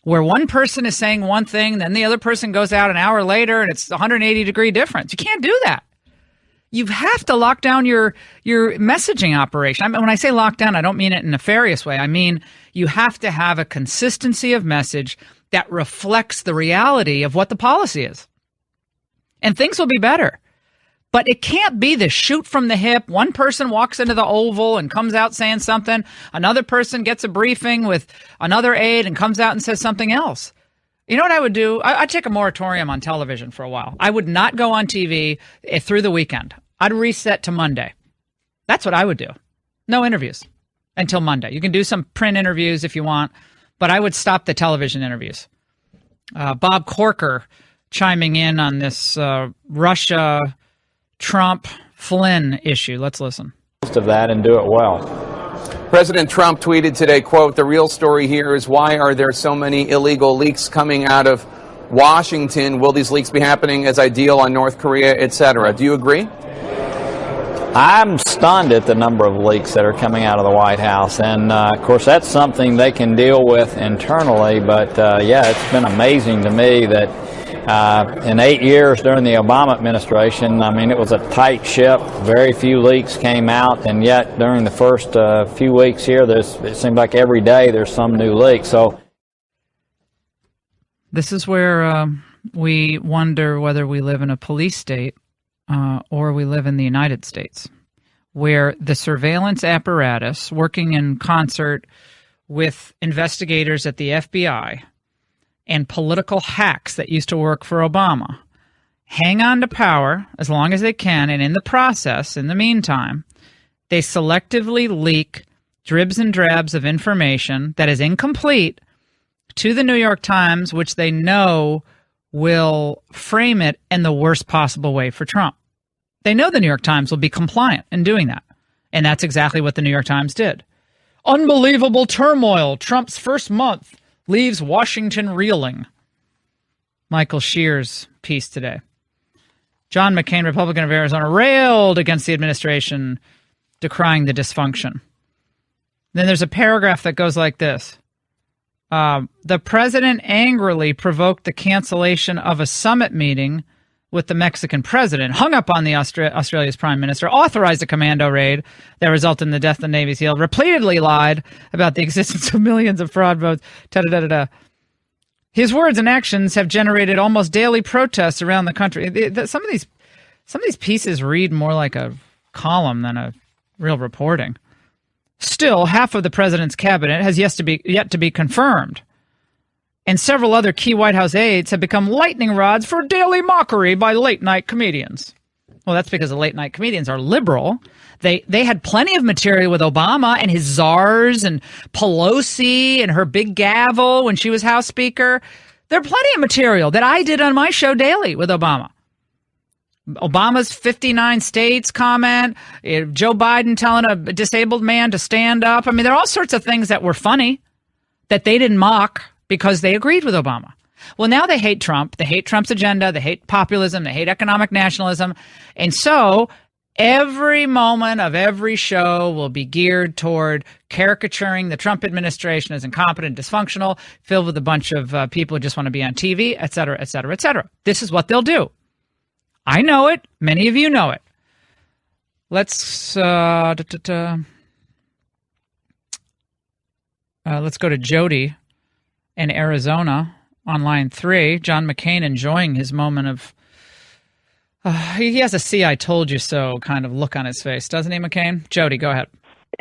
where one person is saying one thing, then the other person goes out an hour later and it's a 180-degree difference. You can't do that. You have to lock down your messaging operation. I mean, when I say lock down, I don't mean it in a nefarious way. I mean you have to have a consistency of message that reflects the reality of what the policy is. And things will be better. But it can't be this shoot from the hip. One person walks into the Oval and comes out saying something. Another person gets a briefing with another aide and comes out and says something else. You know what I would do? I'd take a moratorium on television for a while. I would not go on TV through the weekend. I'd reset to Monday. That's what I would do. No interviews until Monday. You can do some print interviews if you want, but I would stop the television interviews. Bob Corker chiming in on this Russia, Trump, Flynn issue. Let's listen. Most of that and do it well. President Trump tweeted today, quote, "The real story here is why are there so many illegal leaks coming out of Washington? Will these leaks be happening as I deal on North Korea, etc.?" Do you agree? I'm stunned at the number of leaks that are coming out of the White House. And, of course, that's something they can deal with internally. But, yeah, it's been amazing to me that in 8 years during the Obama administration, I mean, it was a tight ship. Very few leaks came out. And yet during the first few weeks here, it seems like every day there's some new leak. So this is where we wonder whether we live in a police state or we live in the United States, where the surveillance apparatus, working in concert with investigators at the FBI and political hacks that used to work for Obama, hang on to power as long as they can, and in the process, in the meantime, they selectively leak dribs and drabs of information that is incomplete to the New York Times, which they know will frame it in the worst possible way for Trump. They know the New York Times will be compliant in doing that. And that's exactly what the New York Times did. Unbelievable turmoil. Trump's first month leaves Washington reeling. Michael Shear's piece today. John McCain, Republican of Arizona, railed against the administration, decrying the dysfunction. Then there's a paragraph that goes like this. The president angrily provoked the cancellation of a summit meeting with the Mexican president, hung up on the Australia's prime minister, authorized a commando raid that resulted in the death of the Navy SEAL, repeatedly lied about the existence of millions of fraud votes, da-da-da-da-da. His words and actions have generated almost daily protests around the country. Some of these pieces read more like a column than a real reporting. Still, half of the president's cabinet has yet to be confirmed. And several other key White House aides have become lightning rods for daily mockery by late-night comedians. Well, that's because the late-night comedians are liberal. They had plenty of material with Obama and his czars and Pelosi and her big gavel when she was House Speaker. There are plenty of material that I did on my show daily with Obama. Obama's 59 states comment, Joe Biden telling a disabled man to stand up. I mean, there are all sorts of things that were funny that they didn't mock because they agreed with Obama. Well, now they hate Trump. They hate Trump's agenda. They hate populism. They hate economic nationalism. And so every moment of every show will be geared toward caricaturing the Trump administration as incompetent, dysfunctional, filled with a bunch of people who just want to be on TV, et cetera, et cetera, et cetera. This is what they'll do. I know it. Many of you know it. Let's let's go to Jody in Arizona on line 3. John McCain enjoying his moment of he has a "see I told you so" kind of look on his face, doesn't he, McCain? Jody, go ahead.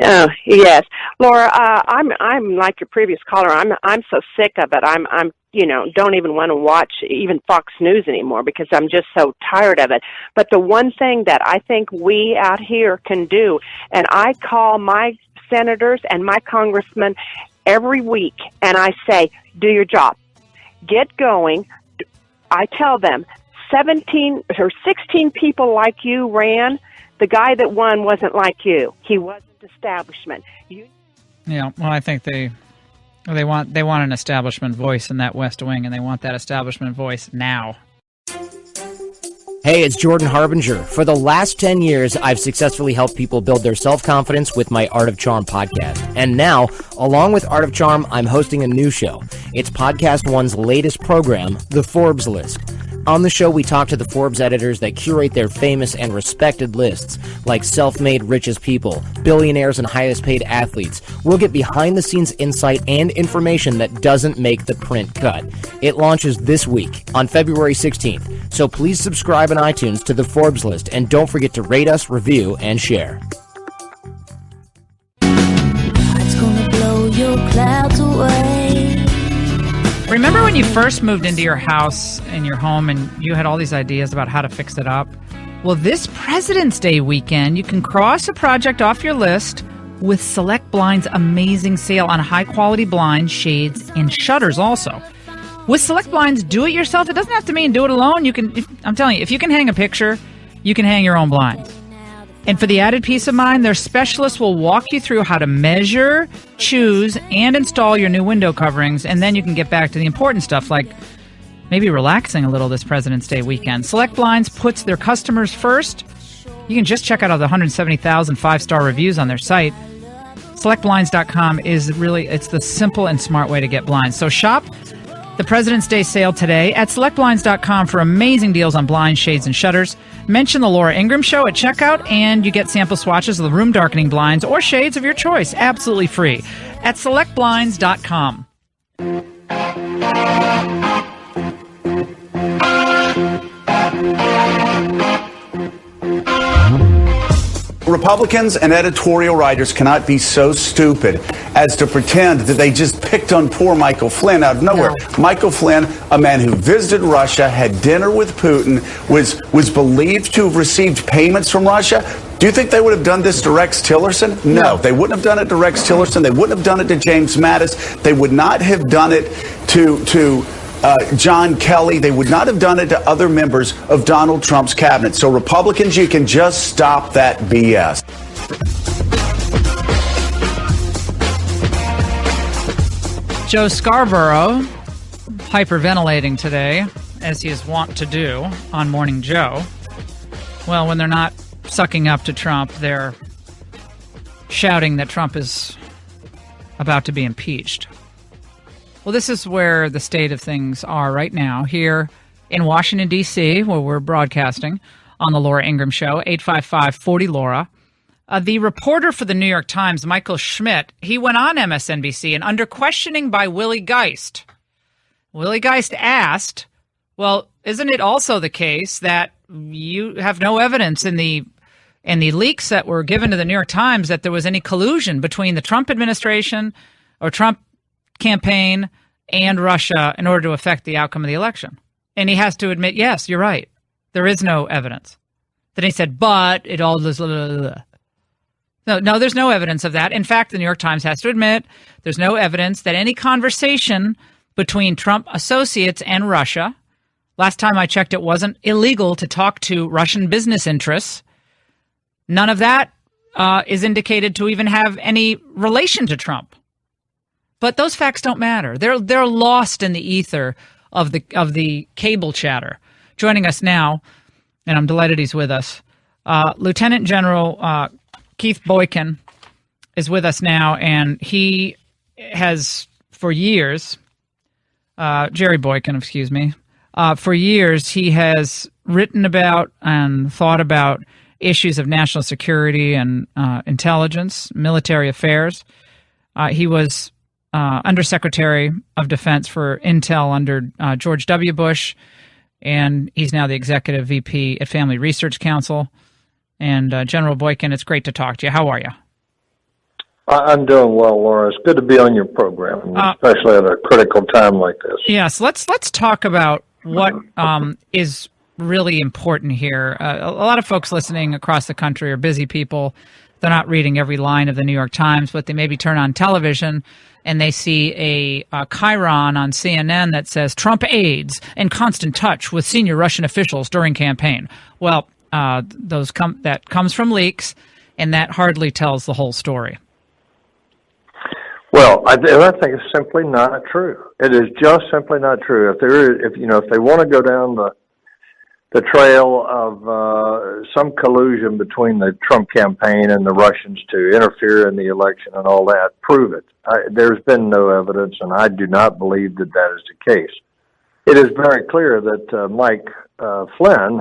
Oh, yes, Laura. I'm like your previous caller. I'm so sick of it. I'm don't even want to watch even Fox News anymore because I'm just so tired of it. But the one thing that I think we out here can do, and I call my senators and my congressmen every week, and I say, do your job. Get going. I tell them 17 or 16 people like you ran. The guy that won wasn't like you. He wasn't establishment. Yeah, well, I think they want an establishment voice in that West Wing, and they want that establishment voice now. Hey, it's Jordan Harbinger. For the last 10 years, I've successfully helped people build their self-confidence with my Art of Charm podcast. And now, along with Art of Charm, I'm hosting a new show. It's Podcast One's latest program, The Forbes List. On the show, we talk to the Forbes editors that curate their famous and respected lists, like self-made richest people, billionaires, and highest-paid athletes. We'll get behind-the-scenes insight and information that doesn't make the print cut. It launches this week, on February 16th, so please subscribe on iTunes to the Forbes list, and don't forget to rate us, review, and share. It's gonna blow your clouds away. Remember when you first moved into your house and your home and you had all these ideas about how to fix it up? Well, this President's Day weekend, you can cross a project off your list with Select Blind's amazing sale on high-quality blinds, shades, and shutters also. With Select Blind's do-it-yourself, it doesn't have to mean do it alone. I'm telling you, if you can hang a picture, you can hang your own blinds. And for the added peace of mind, their specialists will walk you through how to measure, choose, and install your new window coverings, and then you can get back to the important stuff like maybe relaxing a little this President's Day weekend. Select Blinds puts their customers first. You can just check out all the 170,000 five-star reviews on their site. SelectBlinds.com it's the simple and smart way to get blinds. So shop the President's Day sale today at SelectBlinds.com for amazing deals on blinds, shades, and shutters. Mention the Laura Ingraham Show at checkout, and you get sample swatches of the room-darkening blinds or shades of your choice, absolutely free, at SelectBlinds.com. Republicans and editorial writers cannot be so stupid as to pretend that they just picked on poor Michael Flynn out of nowhere. No. Michael Flynn, a man who visited Russia, had dinner with Putin, was believed to have received payments from Russia. Do you think they would have done this to Rex Tillerson? No, they wouldn't have done it to Rex Tillerson. They wouldn't have done it to James Mattis. They would not have done it to John Kelly. They would not have done it to other members of Donald Trump's cabinet. So Republicans, you can just stop that BS. Joe Scarborough hyperventilating today, as he is wont to do on Morning Joe. Well, when they're not sucking up to Trump, they're shouting that Trump is about to be impeached. Well, this is where the state of things are right now here in Washington, D.C., where we're broadcasting on the Laura Ingraham Show, 855-40-LAURA. The reporter for the New York Times, Michael Schmidt, he went on MSNBC and under questioning by Willie Geist. Willie Geist asked, well, isn't it also the case that you have no evidence in the leaks that were given to the New York Times that there was any collusion between the Trump administration or Trump campaign and Russia in order to affect the outcome of the election? And he has to admit, yes, you're right. There is no evidence. Then he said, but it all does. No, there's no evidence of that. In fact, the New York Times has to admit there's no evidence that any conversation between Trump associates and Russia, last time I checked, it wasn't illegal to talk to Russian business interests. None of that is indicated to even have any relation to Trump. But those facts don't matter. They're lost in the ether of the cable chatter. Joining us now, and I'm delighted he's with us, Lieutenant General Keith Boykin is with us now, and he has for years, Jerry Boykin, excuse me, for years he has written about and thought about issues of national security and intelligence, military affairs. He was Undersecretary of Defense for Intel under George W. Bush, and he's now the Executive VP at Family Research Council. And General Boykin, it's great to talk to you. How are you? I'm doing well, Laura. It's good to be on your program, especially at a critical time like this. Yes, let's talk about what is really important here. A lot of folks listening across the country are busy people. They're not reading every line of the New York Times, but they maybe turn on television and they see a chyron on CNN that says Trump aides in constant touch with senior Russian officials during campaign. Well, that comes from leaks, and that hardly tells the whole story. Well, I think it's simply not true. It is just simply not true. If they want to go down the trail of some collusion between the Trump campaign and the Russians to interfere in the election and all that, prove it. There's been no evidence, and I do not believe that is the case. it is very clear that Mike Flynn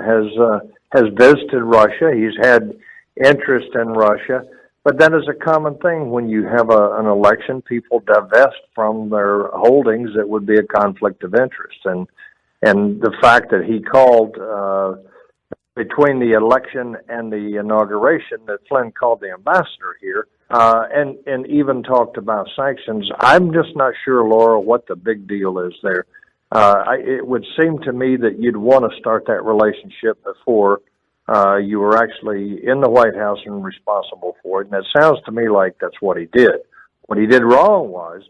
has visited Russia. He's had interest in Russia, but that is a common thing when you have an election. People divest from their holdings that would be a conflict of interest, and the fact that he called between the election and the inauguration that Flynn called the ambassador here, and even talked about sanctions. I'm just not sure, Laura, what the big deal is there. It would seem to me that you'd want to start that relationship before you were actually in the White House and responsible for it. And it sounds to me like that's what he did. What he did wrong was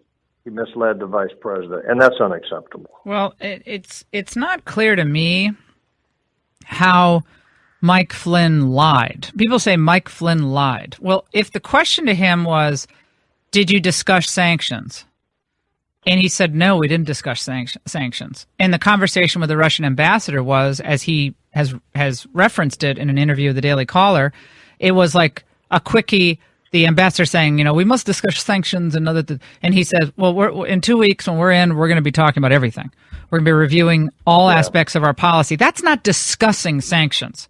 he misled the vice president, and that's unacceptable. Well, it's not clear to me how Mike Flynn lied. People say Mike Flynn lied. Well, if the question to him was, did you discuss sanctions? And he said, no, we didn't discuss sanctions. And the conversation with the Russian ambassador was, as he has referenced it in an interview with the Daily Caller, it was like a quickie, the ambassador saying, we must discuss sanctions. And he said, well, in 2 weeks when we're going to be talking about everything. We're going to be reviewing all aspects of our policy. That's not discussing sanctions.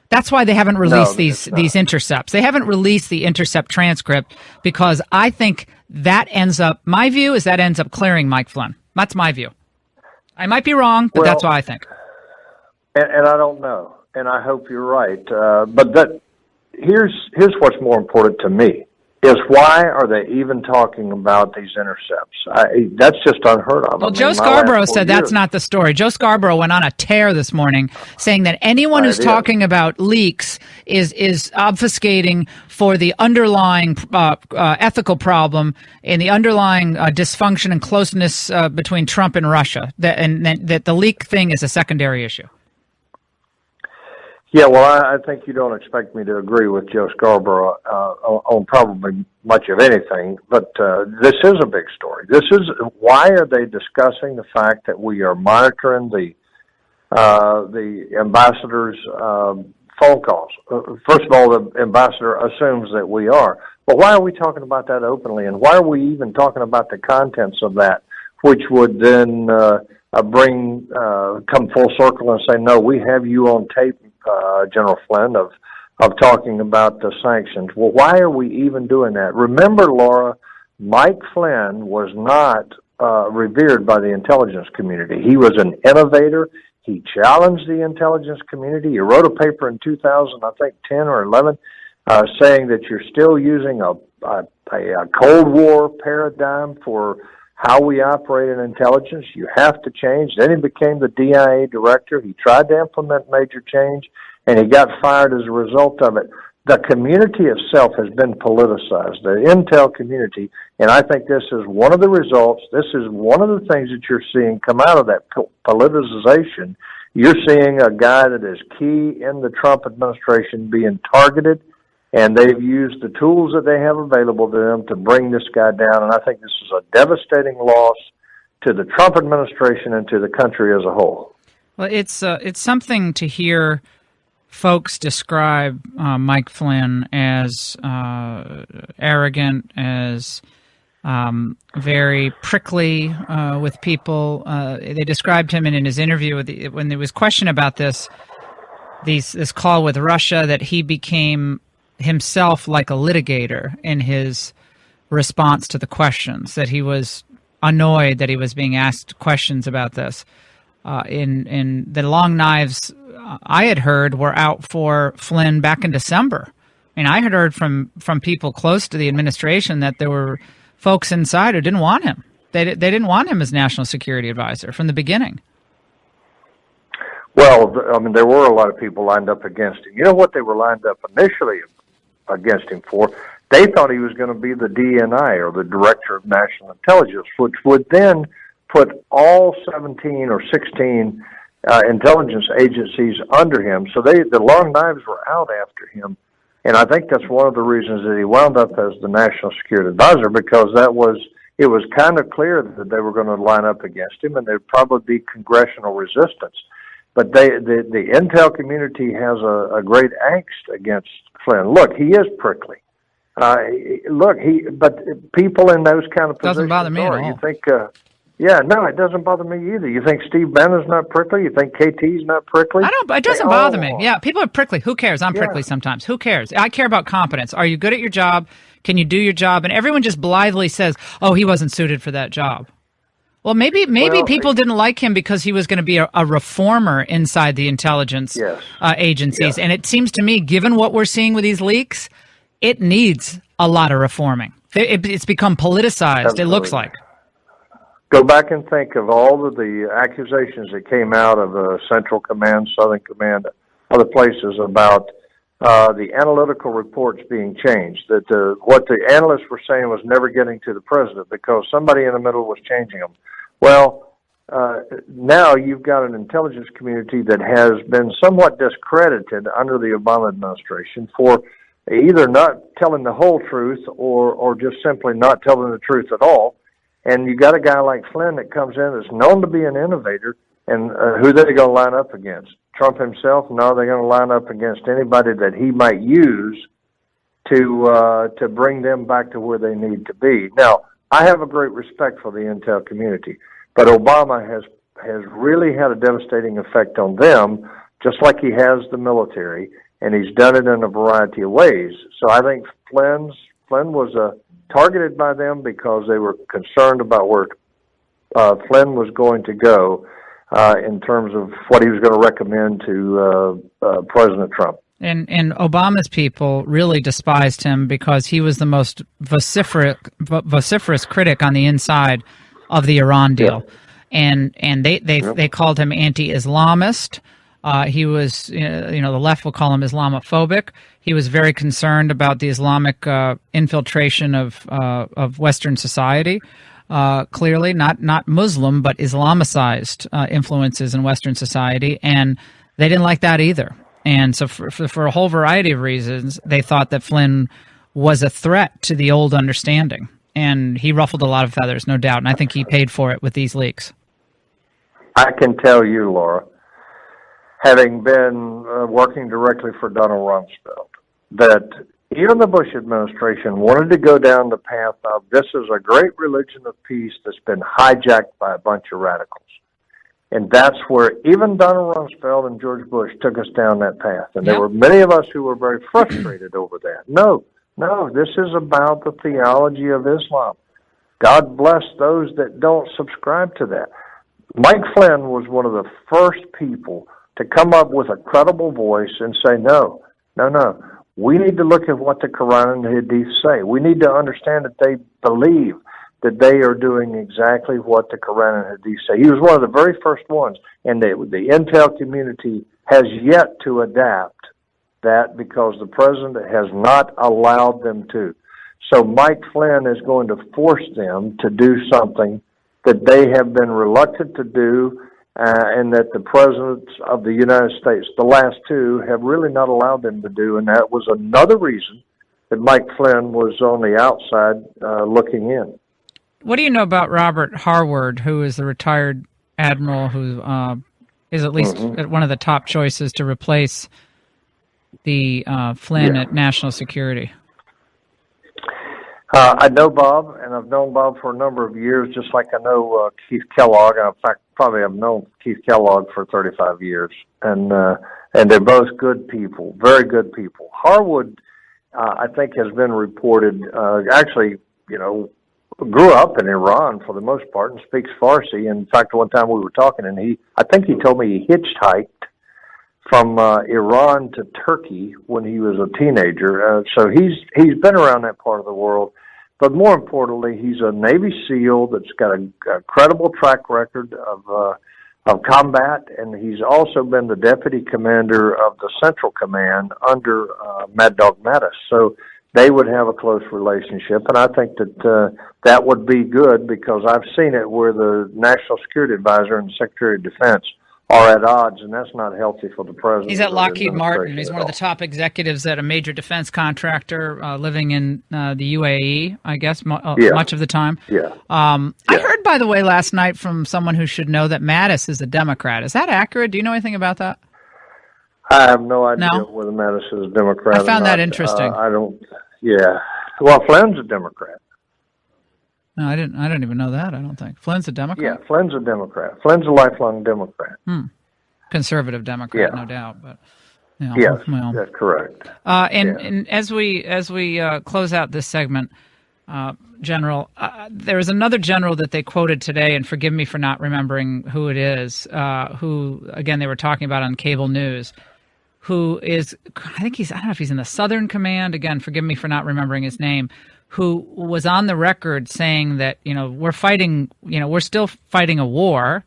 That's why they haven't released these intercepts. They haven't released the intercept transcript because I think my view is that ends up clearing Mike Flynn. That's my view. I might be wrong, but that's what I think. And I don't know, and I hope you're right. But here's what's more important to me, is why are they even talking about these intercepts? That's just unheard of. Well, Joe Scarborough said that's not the story. Joe Scarborough went on a tear this morning saying that anyone who's talking about leaks is obfuscating for the underlying ethical problem and the underlying dysfunction and closeness between Trump and Russia, that the leak thing is a secondary issue. Yeah, well, I think you don't expect me to agree with Joe Scarborough on probably much of anything, but this is a big story. Why are they discussing the fact that we are monitoring the ambassador's phone calls? First of all, the ambassador assumes that we are, but why are we talking about that openly, and why are we even talking about the contents of that, which would then come full circle and say, no, we have you on tape, General Flynn, of talking about the sanctions. Well, why are we even doing that? Remember, Laura, Mike Flynn was not revered by the intelligence community. He was an innovator. He challenged the intelligence community. He wrote a paper in 2000, I think 10 or 11, saying that you're still using a Cold War paradigm for how we operate in intelligence. You have to change. Then he became the DIA director. He tried to implement major change, and he got fired as a result of it. The community itself has been politicized, the intel community, and I think this is one of the results. This is one of the things that you're seeing come out of that politicization. You're seeing a guy that is key in the Trump administration being targeted, and they've used the tools that they have available to them to bring this guy down. And I think this is a devastating loss to the Trump administration and to the country as a whole. Well, it's something to hear folks describe Mike Flynn as arrogant, as very prickly with people. They described him in his interview when there was question about this call with Russia, that he became himself like a litigator in his response to the questions, that he was annoyed that he was being asked questions about this. In the long knives I had heard were out for Flynn back in December. I mean, I had heard from people close to the administration that there were folks inside who didn't want him. They didn't want him as national security advisor from the beginning. Well, I mean, there were a lot of people lined up against him. You know what they were lined up initially against him for? They thought he was going to be the DNI, or the Director of National Intelligence, which would then put all 17 or 16 intelligence agencies under him. So the long knives were out after him. And I think that's one of the reasons that he wound up as the National Security Advisor, because it was kind of clear that they were going to line up against him, and there'd probably be congressional resistance. But the intel community has a great angst against Flynn. Look, he is prickly. But people in those kind of positions doesn't bother me at all. You think, Yeah, no, it doesn't bother me either. You think Steve Bannon's not prickly? You think KT's not prickly? It doesn't bother me. Yeah, people are prickly. Who cares? I'm prickly sometimes. Who cares? I care about competence. Are you good at your job? Can you do your job? And everyone just blithely says, "Oh, he wasn't suited for that job." Well, maybe people didn't like him because he was going to be a reformer inside the intelligence agencies. And it seems to me, given what we're seeing with these leaks, it needs a lot of reforming. It's become politicized. Absolutely. It looks like. Go back and think of all of the accusations that came out of Central Command, Southern Command, other places about the analytical reports being changed. That what the analysts were saying was never getting to the president because somebody in the middle was changing them. Well, now you've got an intelligence community that has been somewhat discredited under the Obama administration for either not telling the whole truth or just simply not telling the truth at all. And you got a guy like Flynn that comes in that's known to be an innovator, and who they're going to line up against? Trump himself? No, they're going to line up against anybody that he might use to bring them back to where they need to be. Now, I have a great respect for the intel community, but Obama has really had a devastating effect on them, just like he has the military, and he's done it in a variety of ways. So I think Flynn was targeted by them because they were concerned about where Flynn was going to go in terms of what he was going to recommend to President Trump. And Obama's people really despised him because he was the most vociferous critic on the inside of the Iran deal. Yeah. And they called him anti-Islamist. He was, the left will call him Islamophobic. He was very concerned about the Islamic infiltration of Western society. Clearly, not Muslim, but Islamicized influences in Western society, and they didn't like that either. And so, for a whole variety of reasons, they thought that Flynn was a threat to the old understanding, and he ruffled a lot of feathers, no doubt. And I think he paid for it with these leaks. I can tell you, Laura, having been working directly for Donald Rumsfeld, that even the Bush administration wanted to go down the path of this is a great religion of peace that's been hijacked by a bunch of radicals. And that's where even Donald Rumsfeld and George Bush took us down that path. And there were many of us who were very frustrated over that. No, this is about the theology of Islam. God bless those that don't subscribe to that. Mike Flynn was one of the first people to come up with a credible voice and say, no. We need to look at what the Quran and the Hadith say. We need to understand that they believe that they are doing exactly what the Quran and Hadith say. He was one of the very first ones, and the intel community has yet to adapt that because the president has not allowed them to. So Mike Flynn is going to force them to do something that they have been reluctant to do, and that the presidents of the United States, the last two, have really not allowed them to do. And that was another reason that Mike Flynn was on the outside looking in. What do you know about Robert Harward, who is the retired admiral who is at least one of the top choices to replace the Flynn at National Security? I know Bob, and I've known Bob for a number of years, just like I know Keith Kellogg. In fact, probably I've known Keith Kellogg for 35 years. And they're both good people, very good people. Harwood, I think, has been reported, actually, grew up in Iran for the most part and speaks Farsi. In fact, one time we were talking, and I think he told me he hitchhiked from Iran to Turkey when he was a teenager. So he's been around that part of the world. But more importantly, he's a Navy SEAL that's got a credible track record of combat, and he's also been the deputy commander of the Central Command under Mad Dog Mattis. So they would have a close relationship, and I think that that would be good because I've seen it where the National Security Advisor and the Secretary of Defense are at odds, and that's not healthy for the president. He's at Lockheed Martin. He's one of the top executives at a major defense contractor living in the UAE, I guess, much of the time. I heard, by the way, last night from someone who should know that Mattis is a Democrat. Is that accurate? Do you know anything about that? I have no idea whether Mattis is a Democrat. I found that interesting. I don't. Yeah. Well, Flynn's a Democrat. No, I didn't even know that. I don't think Flynn's a Democrat. Yeah, Flynn's a Democrat. Flynn's a lifelong Democrat. Conservative Democrat, no doubt. But yes, that's correct. And as we close out this segment, General, there was another general that they quoted today, and forgive me for not remembering who it is. Who again they were talking about on cable news. Who is? I don't know if he's in the Southern Command. Again, forgive me for not remembering his name. Who was on the record saying that we're fighting, we're still fighting a war.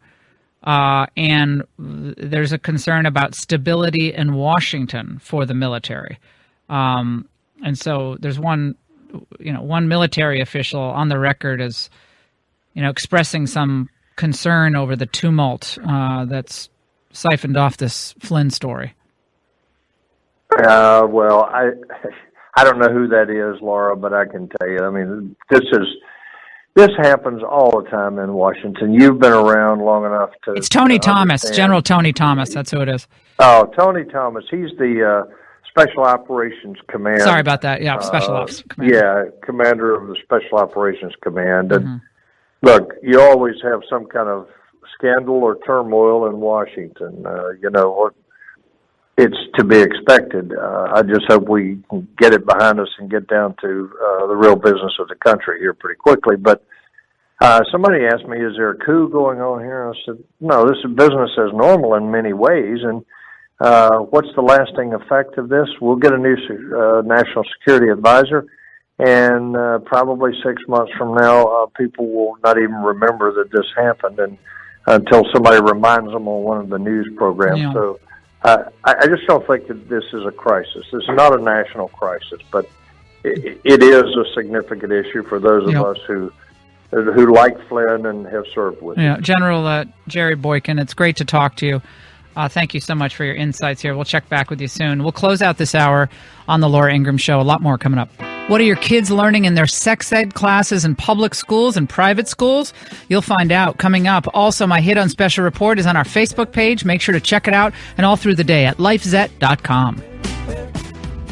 And there's a concern about stability in Washington for the military. And so there's one military official on the record as, expressing some concern over the tumult that's siphoned off this Flynn story. Well, I don't know who that is, Laura, but I can tell you. I mean, this happens all the time in Washington. You've been around long enough to. It's Tony Thomas, General Tony Thomas. That's who it is. Oh, Tony Thomas. He's the Special Operations Command. Sorry about that. Yeah, Special Ops Command. Yeah, commander of the Special Operations Command. And look, you always have some kind of scandal or turmoil in Washington. It's to be expected. I just hope we can get it behind us and get down to the real business of the country here pretty quickly. But somebody asked me, is there a coup going on here? I said, no, this is business as normal in many ways. And what's the lasting effect of this? We'll get a new national security advisor. And probably 6 months from now, people will not even remember that this happened until somebody reminds them on one of the news programs. Yeah. So I just don't think that this is a crisis. This is not a national crisis, but it is a significant issue for those of us who like Flynn and have served with him. Yeah, General Jerry Boykin, it's great to talk to you. Thank you so much for your insights here. We'll check back with you soon. We'll close out this hour on the Laura Ingraham Show. A lot more coming up. What are your kids learning in their sex ed classes in public schools and private schools? You'll find out coming up. Also, my Hit on Special Report is on our Facebook page. Make sure to check it out and all through the day at lifezet.com.